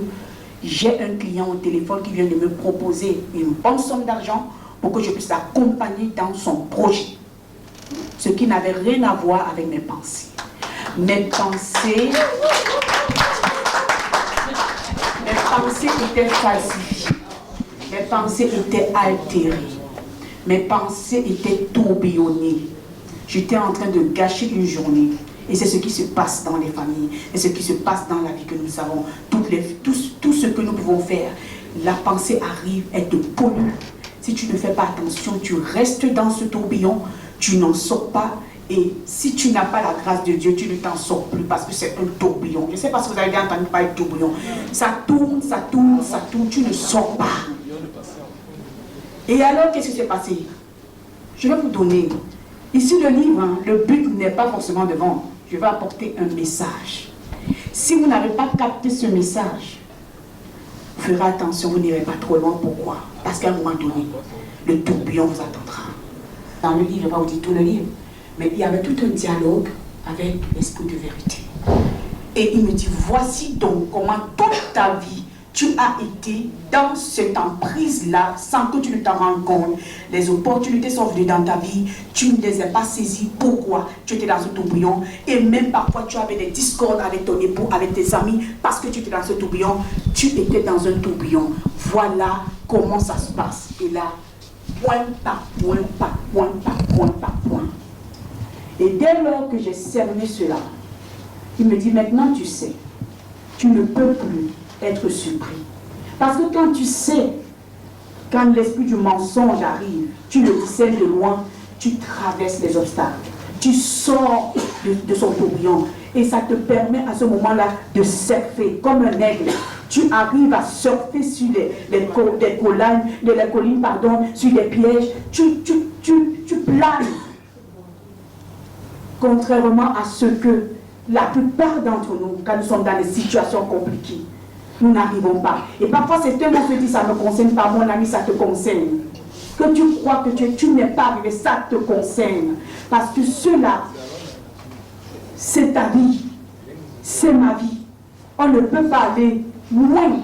j'ai un client au téléphone qui vient de me proposer une bonne somme d'argent pour que je puisse l'accompagner dans son projet. Ce qui n'avait rien à voir avec mes pensées. Mes pensées étaient falsifiées. Mes pensées étaient altérées. Mes pensées étaient tourbillonnées. J'étais en train de gâcher une journée. Et c'est ce qui se passe dans les familles. Et ce qui se passe dans la vie que nous avons. Tout ce que nous pouvons faire. La pensée arrive, elle te pollue. Si tu ne fais pas attention, tu restes dans ce tourbillon. Tu n'en sors pas. Et si tu n'as pas la grâce de Dieu, tu ne t'en sors plus parce que c'est un tourbillon. Je ne sais pas si vous avez déjà entendu parler de tourbillon. Ça tourne, ça tourne, ça tourne. Tu ne sors pas. Et alors, qu'est-ce qui s'est passé? Je vais vous donner. Ici, le livre, le but n'est pas forcément de vendre. Je vais apporter un message. Si vous n'avez pas capté ce message, vous ferez attention, vous n'irez pas trop loin. Pourquoi? Parce qu'à un moment donné, le tourbillon vous attendra. Dans le livre, je ne vais pas vous dire tout le livre, mais il y avait tout un dialogue avec l'esprit de vérité. Et il me dit, voici donc comment toute ta vie, tu as été dans cette emprise-là sans que tu ne t'en rendes compte. Les opportunités sont venues dans ta vie, tu ne les as pas saisies. Pourquoi? Tu étais dans ce tourbillon et même parfois tu avais des discordes avec ton époux, avec tes amis, parce que tu étais dans ce tourbillon. Tu étais dans un tourbillon. Voilà comment ça se passe. Et là, point par point, par point, par point, par point. Et dès lors que j'ai cerné cela, il me dit, maintenant tu sais, tu ne peux plus être surpris. Parce que quand tu sais, quand l'esprit du mensonge arrive, tu le discernes de loin, tu traverses les obstacles, tu sors de son tourbillon et ça te permet à ce moment-là de surfer comme un aigle. Tu arrives à surfer sur les collines, sur des pièges, tu planes. Contrairement à ce que la plupart d'entre nous, quand nous sommes dans des situations compliquées, nous n'arrivons pas. Et parfois, c'est un mot qui dit, ça me concerne pas, mon ami, ça te concerne. que tu crois que tu n'es pas arrivé, ça te concerne. Parce que cela, c'est ta vie, c'est ma vie. On ne peut pas aller loin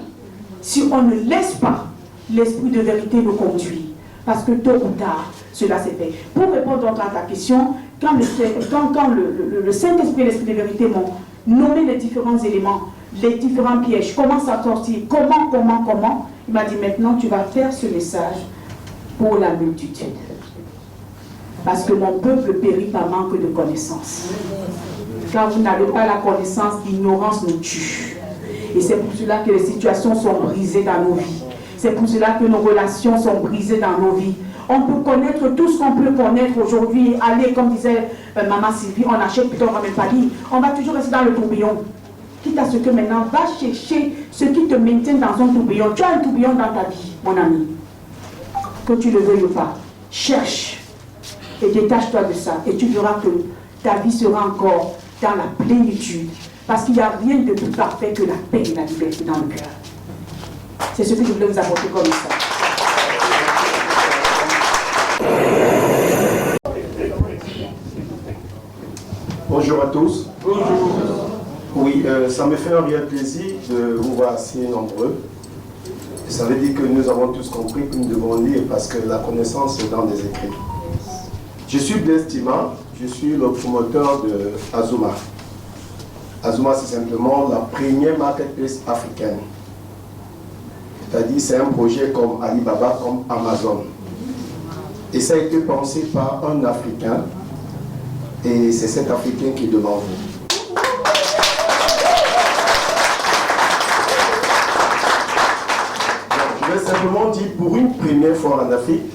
si on ne laisse pas l'esprit de vérité nous conduire. Parce que tôt ou tard, cela s'est fait. Pour répondre à ta question, quand le Saint-Esprit et l'Esprit de vérité m'ont nommé les différents éléments, les différents pièges, comment ça sortir, comment, il m'a dit maintenant tu vas faire ce message pour la multitude. Parce que mon peuple périt par manque de connaissance. Quand vous n'avez pas la connaissance, l'ignorance nous tue. Et c'est pour cela que les situations sont brisées dans nos vies. C'est pour cela que nos relations sont brisées dans nos vies. On peut connaître tout ce qu'on peut connaître aujourd'hui. Aller, comme disait Maman Sylvie, on achète plutôt, on ne va même pas dire. On va toujours rester dans le tourbillon. Quitte à ce que maintenant, va chercher ce qui te maintient dans un tourbillon. Tu as un tourbillon dans ta vie, mon ami. Que tu le veuilles ou pas. Cherche et détache-toi de ça. Et tu verras que ta vie sera encore dans la plénitude. Parce qu'il n'y a rien de plus parfait que la paix et la liberté dans le cœur. C'est ce que je voulais vous apporter comme ça. Bonjour à tous. Bonjour. Oui, ça me fait un réel plaisir de vous voir si nombreux. Ça veut dire que nous avons tous compris que nous devons lire parce que la connaissance est dans les écrits. Je suis Blaise Tima, je suis le promoteur de Azuma. Azuma, c'est simplement la première marketplace africaine. C'est-à-dire, c'est un projet comme Alibaba, comme Amazon. Et ça a été pensé par un Africain. Et c'est cet Africain qui est devant vous. Je vais simplement dire, pour une première fois en Afrique,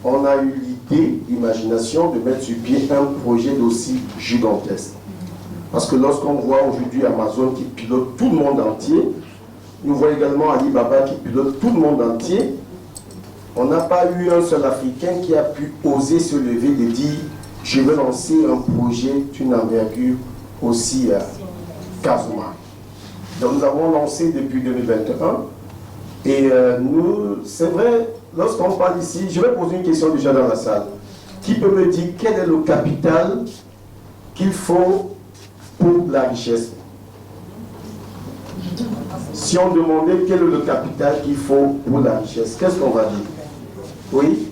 on a eu l'idée, l'imagination de mettre sur pied un projet d'aussi gigantesque. Parce que lorsqu'on voit aujourd'hui Amazon qui pilote tout le monde entier, nous voyons également Alibaba qui pilote tout le monde entier, on n'a pas eu un seul Africain qui a pu oser se lever et dire « Je veux lancer un projet d'une envergure aussi qu'Azuma ». Donc nous avons lancé depuis 2021 et nous, c'est vrai, lorsqu'on parle ici, je vais poser une question déjà dans la salle. Qui peut me dire quel est le capital qu'il faut pour la richesse? Si on demandait quel est le capital qu'il faut pour la richesse, qu'est-ce qu'on va dire? Oui?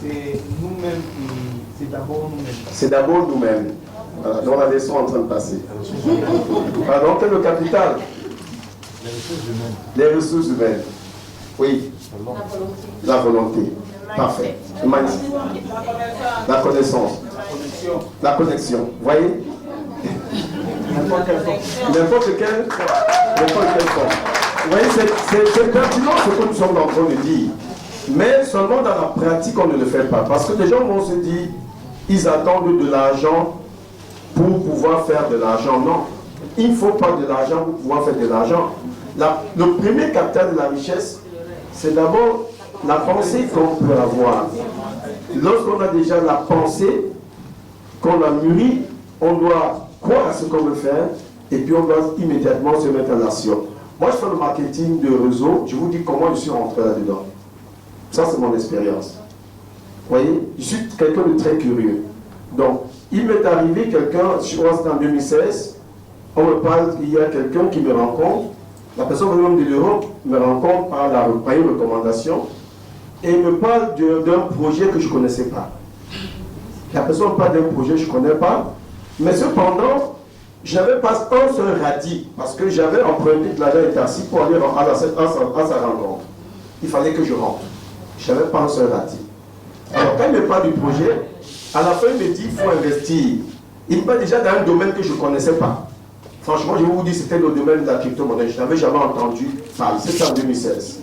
C'est nous-mêmes, c'est d'abord nous-mêmes. C'est d'abord nous-mêmes. Voilà, donc la leçon est en train de passer. Pardon, quel est le capital? Les ressources humaines. Les ressources humaines. Oui. La volonté. Parfait. Magnifique. La connaissance. La connexion. Vous voyez? N'importe quelle forme. Vous voyez, c'est pertinent ce que nous sommes en train de dire. Mais seulement dans la pratique, on ne le fait pas. Parce que les gens vont se dire, ils attendent de l'argent pour pouvoir faire de l'argent. Non. Il ne faut pas de l'argent pour pouvoir faire de l'argent. Le premier capital de la richesse, c'est d'abord la pensée qu'on peut avoir. Lorsqu'on a déjà la pensée, qu'on a mûri, on doit croire à ce qu'on veut faire et puis on doit immédiatement se mettre en action. Moi, je fais le marketing de réseau. Je vous dis comment je suis rentré là-dedans. Ça, c'est mon expérience. Vous voyez, je suis quelqu'un de très curieux. Donc, il m'est arrivé quelqu'un, je crois que c'était en 2016, on me parle qu'il y a quelqu'un qui me rencontre. La personne venant de l'Europe me rencontre par une recommandation et me parle d'un projet que je ne connaissais pas. La personne parle d'un projet que je ne connais pas, mais cependant, je n'avais pas un seul radis parce que j'avais emprunté de l'argent établi pour aller à sa rencontre. Il fallait que je rentre. Je n'avais pas un seul radis. Alors, quand il me parle du projet, à la fin, il me dit qu'il faut investir. Il me parle déjà dans un domaine que je ne connaissais pas. Franchement, je vais vous dire, c'était le domaine de la crypto-monnaie. Je n'avais jamais entendu parler. C'était en 2016.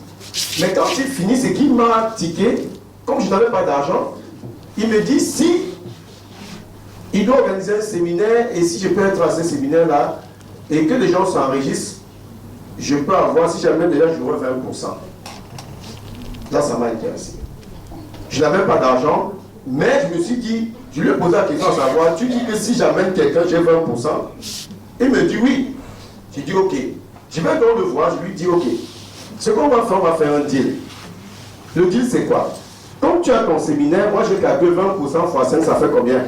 Mais quand il finit, c'est qu'il m'a tiqué. Comme je n'avais pas d'argent, il me dit si il doit organiser un séminaire et si je peux être à ce séminaire-là et que les gens s'enregistrent, je peux avoir, si jamais déjà je vois 20%. Là, ça m'a intéressé. Je n'avais pas d'argent, mais je me suis dit, je lui ai posé la question à savoir, tu dis que si j'amène quelqu'un, j'ai 20%. Il me dit oui. J'ai dit ok. Je vais donc le voir, je lui dis ok. Ce qu'on va faire, on va faire un deal. Le deal, c'est quoi? Quand tu as ton séminaire, moi j'ai calculé 20% fois 5, ça fait combien?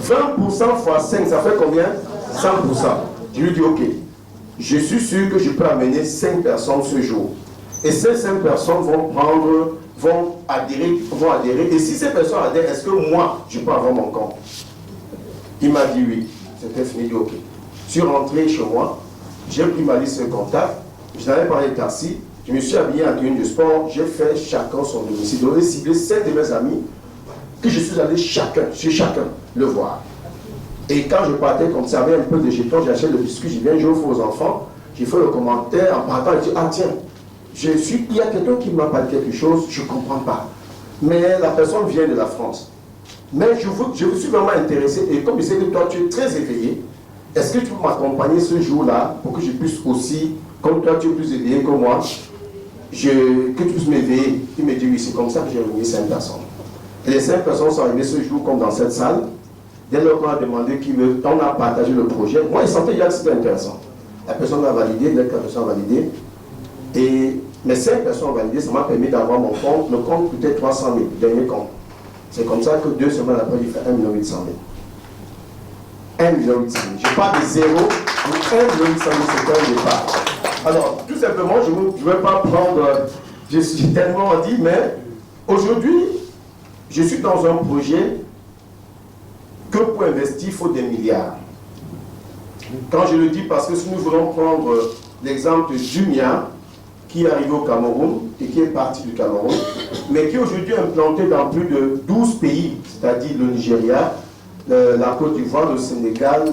20% fois 5, ça fait combien? 100%. Je lui dis, ok, je suis sûr que je peux amener 5 personnes ce jour. Et ces 5 personnes vont adhérer. Et si ces personnes adhèrent, est-ce que moi, je peux avoir mon compte? Il m'a dit oui. C'était fini, il dit ok. Je suis rentré chez moi, j'ai pris ma liste de contacts, je n'avais pas de taxi, je me suis habillé en tenue de sport, j'ai fait chacun son domicile. J'ai ciblé 7 de mes amis que je suis allé chacun le voir. Et quand je partais comme ça, avait un peu de jetons, j'achète le biscuit, je viens, j'offre aux enfants, j'ai fait le commentaire en partant, je dis ah tiens, il y a quelqu'un qui m'a parlé quelque chose, je ne comprends pas. Mais la personne vient de la France. Mais je me suis vraiment intéressé, et comme je sais que toi tu es très éveillé, est-ce que tu peux m'accompagner ce jour-là pour que je puisse aussi, comme toi tu es plus éveillé que moi, que tu puisses m'éveiller? Il me dit oui, c'est comme ça que j'ai réuni 5 personnes. Et les 5 personnes sont arrivées ce jour comme dans cette salle. Dès lors qu'on a demandé on a partagé le projet, moi il sentait déjà que c'était intéressant. La personne a validé, dès que la personne a validé, et mes 5 personnes ont validé, ça m'a permis d'avoir mon compte, le compte coûtait 300 000, le dernier compte. C'est comme ça que 2 semaines après, il fait 1 800 000. 1 800 000. Je pars de zéro, donc 1 800 000, c'est un départ. Alors, tout simplement, je ne vais pas prendre, j'ai tellement dit, mais aujourd'hui, je suis dans un projet que pour investir, il faut des milliards. Quand je le dis, parce que si nous voulons prendre l'exemple du mien, qui est arrivé au Cameroun et qui est parti du Cameroun, mais qui aujourd'hui est implanté dans plus de 12 pays, c'est-à-dire le Nigeria, la Côte d'Ivoire, le Sénégal,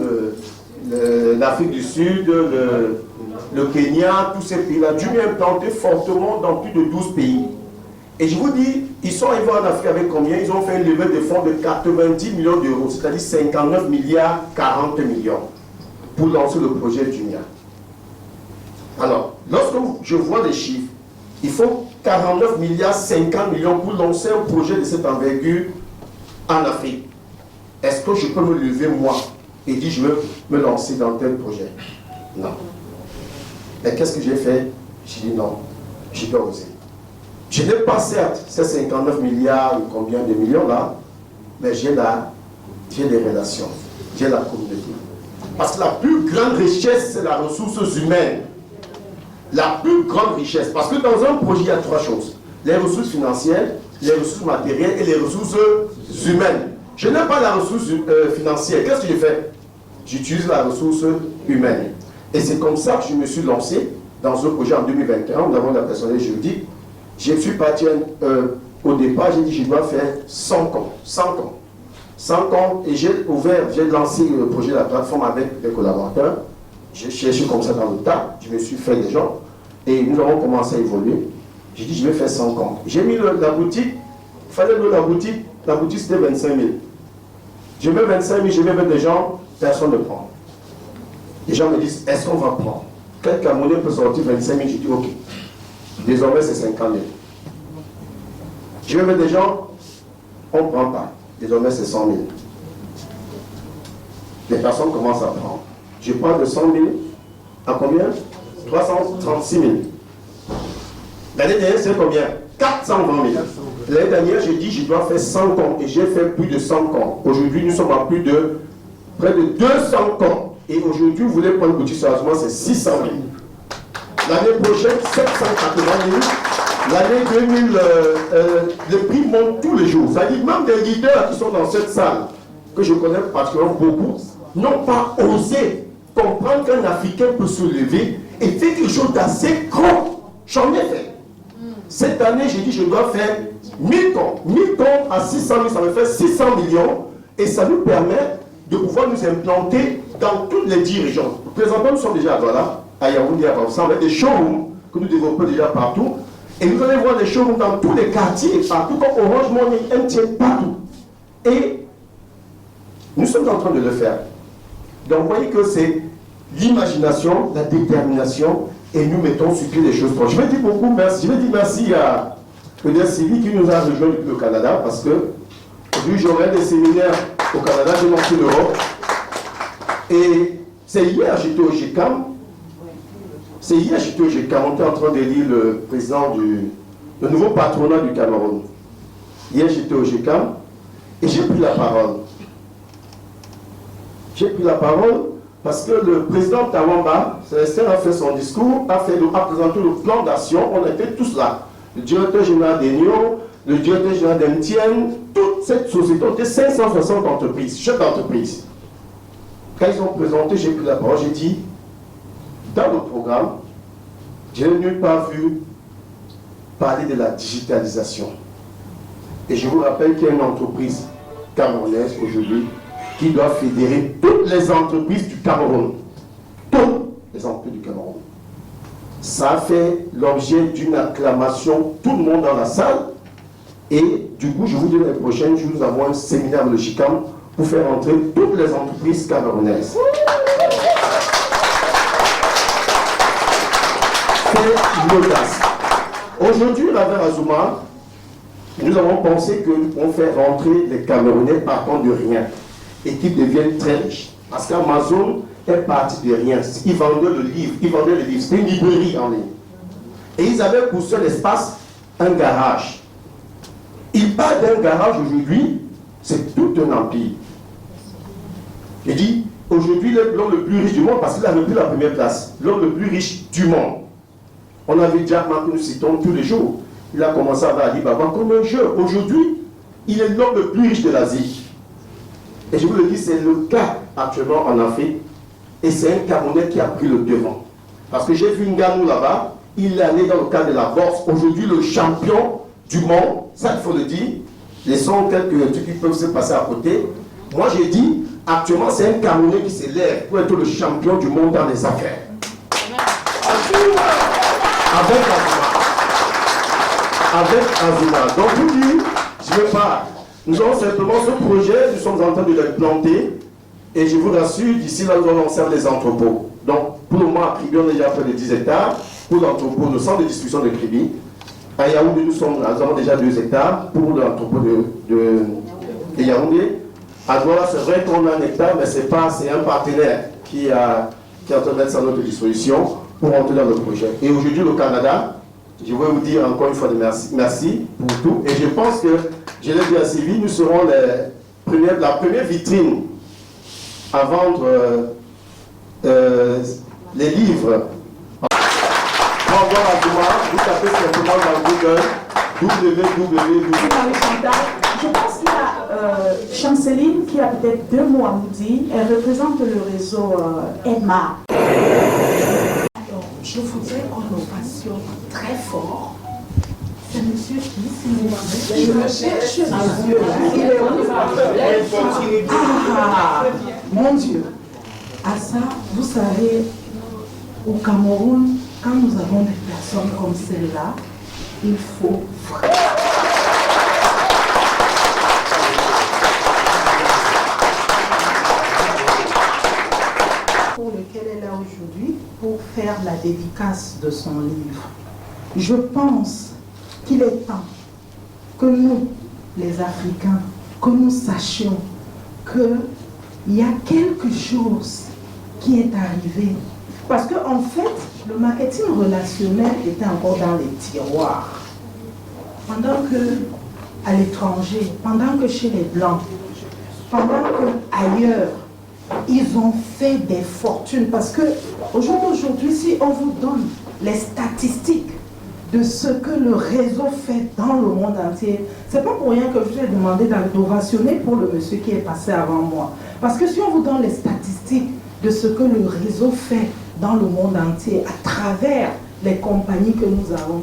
l'Afrique du Sud, le Kenya, tous ces pays-là. Dieu est implanté fortement dans plus de 12 pays. Et je vous dis, ils sont arrivés en Afrique avec combien? Ils ont fait une levée de fonds de 90 millions d'euros, c'est-à-dire 59 milliards 40 millions, pour lancer le projet du mien. Alors, lorsque je vois les chiffres, il faut 49 milliards 50 millions pour lancer un projet de cette envergure en Afrique. Est-ce que je peux me lever moi et dire je veux me lancer dans tel projet? Non. Mais qu'est-ce que j'ai fait? J'ai dit non, je dois oser. Je n'ai pas certes ces 59 milliards ou combien de millions là, mais j'ai des relations, j'ai la communauté. Parce que la plus grande richesse, c'est la ressource humaine. La plus grande richesse. Parce que dans un projet, il y a 3 choses. Les ressources financières, les ressources matérielles et les ressources humaines. Je n'ai pas la ressource financière. Qu'est-ce que je fais? J'utilise la ressource humaine. Et c'est comme ça que je me suis lancé dans un projet en 2021. Nous avons la personnalité juridique. Je suis parti au départ, j'ai dit je dois faire 100 comptes. 100 comptes. 100 comptes. Et j'ai lancé le projet de la plateforme avec les collaborateurs. J'ai cherché comme ça dans le tas, je me suis fait des gens et nous avons commencé à évoluer. J'ai dit je vais faire 100 comptes. J'ai mis la boutique, il fallait louer la boutique c'était 25 000. Je mets 25 000, je vais mettre des gens, personne ne prend. Les gens me disent est-ce qu'on va prendre? Quel Camerounais peut sortir 25 000? Je dis ok. Désormais c'est 50 000. Je vais mettre des gens, on ne prend pas. Désormais c'est 100 000. Les personnes commencent à prendre. Je prends de 100 000 à combien? 336 000. L'année dernière, c'est combien? 420 000. L'année dernière, j'ai dit je dois faire 100 comptes et j'ai fait plus de 100 comptes. Aujourd'hui, nous sommes à près de 200 comptes. Et aujourd'hui, vous voulez prendre une boutique sérieusement, c'est 600 000. L'année prochaine, 780 000. L'année 2000, le prix monte tous les jours. C'est-à-dire même des leaders qui sont dans cette salle, que je connais particulièrement beaucoup, n'ont pas osé comprendre qu'un Africain peut se lever et faire quelque chose d'assez grand. J'en ai fait. Cette année, j'ai dit je dois faire 1000 comptes. 1000 comptes à 600 000, ça me fait 600 millions et ça nous permet de pouvoir nous implanter dans toutes les 10 régions. Présentement, nous sommes déjà à Douala, à Yaoundé, à Bamsa, avec des showrooms que nous développons déjà partout. Et vous allez voir des showrooms dans tous les quartiers et partout, comme Orange Money, MTN, partout. Et nous sommes en train de le faire. Donc, vous voyez que c'est l'imagination, la détermination, et nous mettons sur pied des choses proches. Je vais dire beaucoup merci. Je vais dire merci à Sylvie qui nous a rejoint depuis le Canada, parce que aujourd'hui, j'aurai des séminaires au Canada, j'ai lancé l'Europe. Et c'est hier, j'étais au GECAM. On était en train de lire le président le nouveau patronat du Cameroun. Hier, j'étais au GECAM et j'ai pris la parole. J'ai pris la parole parce que le président Tawamba, Célestin, a fait son discours, a présenté le plan d'action. On était tous là. Le directeur général d'Enio, le directeur général d'Emtienne, toute cette société, on était 560 entreprises, chefs d'entreprise. Quand ils ont présenté, j'ai pris la parole, j'ai dit, dans le programme, je n'ai nulle part vu parler de la digitalisation. Et je vous rappelle qu'il y a une entreprise camerounaise aujourd'hui qui doit fédérer toutes les entreprises du Cameroun. Toutes les entreprises du Cameroun. Ça a fait l'objet d'une acclamation, tout le monde dans la salle. Et du coup, je vous dis l'année prochaine, nous avons un séminaire de GICAM pour faire entrer toutes les entreprises camerounaises. C'est une audace. Aujourd'hui, avec Azuma, nous avons pensé que nous pouvons faire rentrer les Camerounais partant de rien et qu'ils deviennent très riches. Parce qu'Amazon est parti de rien. Ils vendaient le livre, c'était une librairie en ligne. Et ils avaient pour seul espace un garage. Ils parlent d'un garage aujourd'hui, c'est tout un empire. Il dit, aujourd'hui, l'homme le plus riche du monde, parce qu'il avait pris la première place, l'homme le plus riche du monde. On avait Jack Ma que nous citons tous les jours. Il a commencé à Alibaba comme un jeu. Aujourd'hui, il est l'homme le plus riche de l'Asie. Et je vous le dis, c'est le cas actuellement en Afrique. Et c'est un Camerounais qui a pris le devant. Parce que j'ai vu Nganou là-bas, il est allé dans le cadre de la boxe. Aujourd'hui, le champion du monde, ça il faut le dire. Laissons quelques trucs qui peuvent se passer à côté. Moi j'ai dit, actuellement c'est un Camerounais qui s'élève pour être le champion du monde dans les affaires. Avec Azuma. Donc je vous dis, je ne veux pas. Nous avons simplement ce projet, nous sommes en train de l'implanter. Et je vous rassure, d'ici là, nous allons lancer les entrepôts. Donc, pour le moment, à Kribi, on est déjà près de 10 hectares. Pour l'entrepôt, le centre de distribution de Kribi. À Yaoundé, nous avons déjà 2 hectares pour l'entrepôt de Yaoundé. À Douala, c'est vrai qu'on a 1 hectare, mais c'est un partenaire qui est en train de mettre ça à notre disposition pour entrer dans le projet. Et aujourd'hui, le Canada, je veux vous dire encore une fois merci pour tout. Et je pense que, je l'ai dit à Sylvie, nous serons la première vitrine à vendre les livres. Pour avoir à Douma, vous tapez simplement dans Google www. Je pense qu'il y a Chanceline qui a peut-être 2 mots à nous dire. Elle représente le réseau EMA. Alors, je voudrais qu'on nous passionne très fort. C'est monsieur qui, s'il vous plaît. Je le cherche, monsieur. Ah, mon Dieu. À ça, vous savez, au Cameroun, quand nous avons des personnes comme celle-là, il faut vraiment. Pour lequel elle est là aujourd'hui, pour faire la dédicace de son livre. Je pense qu'il est temps que nous, les Africains, que nous sachions qu'il y a quelque chose qui est arrivé. Parce qu'en fait, le marketing relationnel était encore dans les tiroirs. Pendant que, à l'étranger, pendant que chez les Blancs, pendant que ailleurs, ils ont fait des fortunes. Parce que aujourd'hui, si on vous donne les statistiques de ce que le réseau fait dans le monde entier, c'est pas pour rien que je vous ai demandé d'ovationner pour le monsieur qui est passé avant moi. Parce que si on vous donne les statistiques de ce que le réseau fait dans le monde entier, à travers les compagnies que nous avons,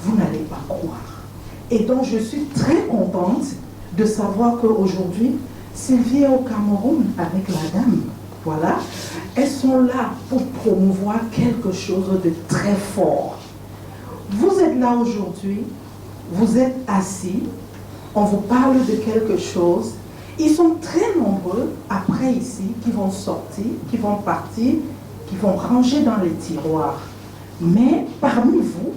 vous n'allez pas croire. Et donc je suis très contente de savoir qu'aujourd'hui, Sylvie est au Cameroun avec la dame. Voilà. Elles sont là pour promouvoir quelque chose de très fort. Vous êtes là aujourd'hui, vous êtes assis, on vous parle de quelque chose. Ils sont très nombreux après ici qui vont sortir, qui vont partir, qui vont ranger dans les tiroirs. Mais parmi vous,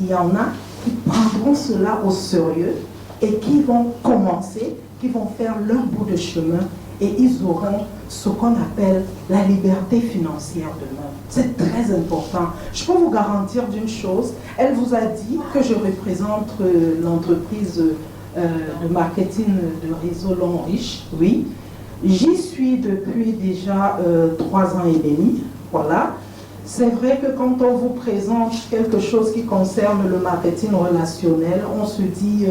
il y en a qui prendront cela au sérieux et qui vont commencer, qui vont faire leur bout de chemin et ils auront ce qu'on appelle la liberté financière demain. C'est très important. Je peux vous garantir d'une chose, elle vous a dit que je représente l'entreprise de marketing de réseau Long Riche, oui. J'y suis depuis déjà 3 ans et demi, voilà. C'est vrai que quand on vous présente quelque chose qui concerne le marketing relationnel, on se dit,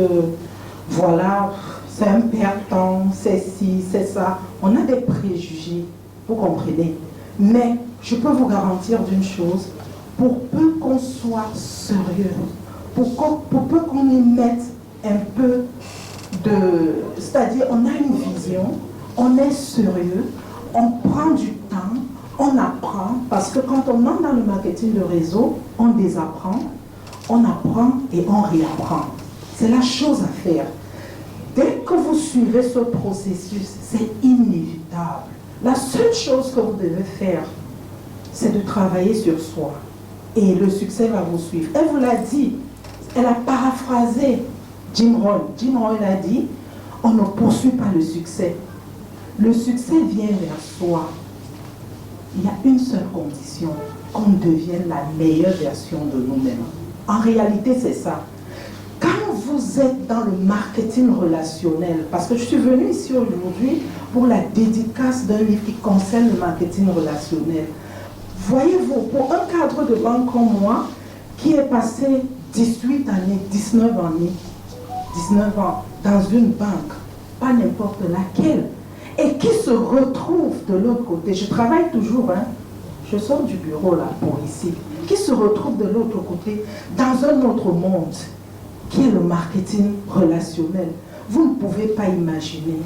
voilà, c'est un perdant, c'est ci, c'est ça. On a des préjugés, vous comprenez. Mais je peux vous garantir d'une chose, pour peu qu'on soit sérieux, pour peu qu'on y mette un peu de... C'est-à-dire, on a une vision, on est sérieux, on prend du temps, on apprend, parce que quand on entre dans le marketing de réseau, on désapprend, on apprend et on réapprend. C'est la chose à faire. Dès que vous suivez ce processus, c'est inévitable. La seule chose que vous devez faire, c'est de travailler sur soi. Et le succès va vous suivre. Elle vous l'a dit, elle a paraphrasé Jim Rohn. Jim Rohn a dit, on ne poursuit pas le succès. Le succès vient vers soi. Il y a une seule condition, qu'on devienne la meilleure version de nous-mêmes. En réalité, c'est ça. Quand vous êtes dans le marketing relationnel, parce que je suis venue ici aujourd'hui pour la dédicace d'un livre qui concerne le marketing relationnel. Voyez-vous, pour un cadre de banque comme moi, qui est passé 18 années, 19 ans dans une banque, pas n'importe laquelle, et qui se retrouve de l'autre côté, je travaille toujours, hein, je sors du bureau là pour ici, qui se retrouve de l'autre côté dans un autre monde, qui est le marketing relationnel. Vous ne pouvez pas imaginer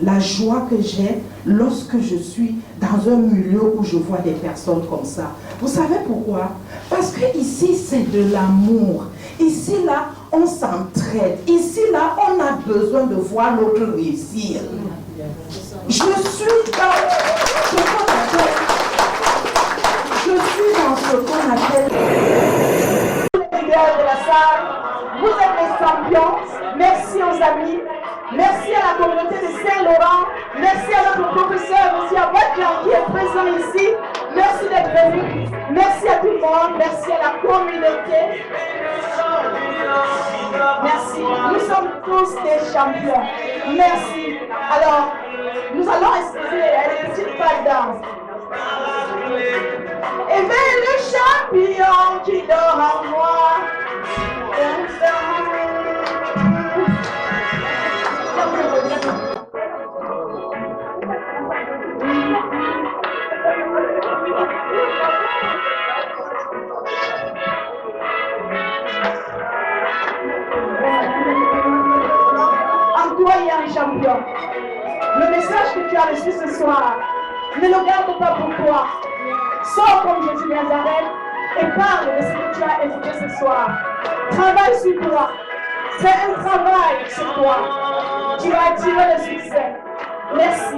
la joie que j'ai lorsque je suis dans un milieu où je vois des personnes comme ça. Vous savez pourquoi? Parce que ici, c'est de l'amour. Ici, là, on s'entraide. Ici, là, on a besoin de voir l'autre réussir. Je suis dans ce qu'on appelle les leaders de la salle. Vous êtes les champions. Merci aux amis. Merci à la communauté de Saint-Laurent. Merci à notre professeur, M. Abadjan, qui est présent ici. Merci d'être venu. Merci à tout le monde. Merci à la communauté. Merci. Nous sommes tous des champions. Merci. Alors, nous allons essayer une petite pas de danse. Et bien le champion qui dort en moi. En toi, il y a un champion. Le message que tu as reçu ce soir, ne le garde pas pour toi. Sors comme Jésus de Nazareth et parle de ce que tu as écouté ce soir. Travaille sur toi. C'est un travail sur toi. Tu vas attirer le succès. Merci.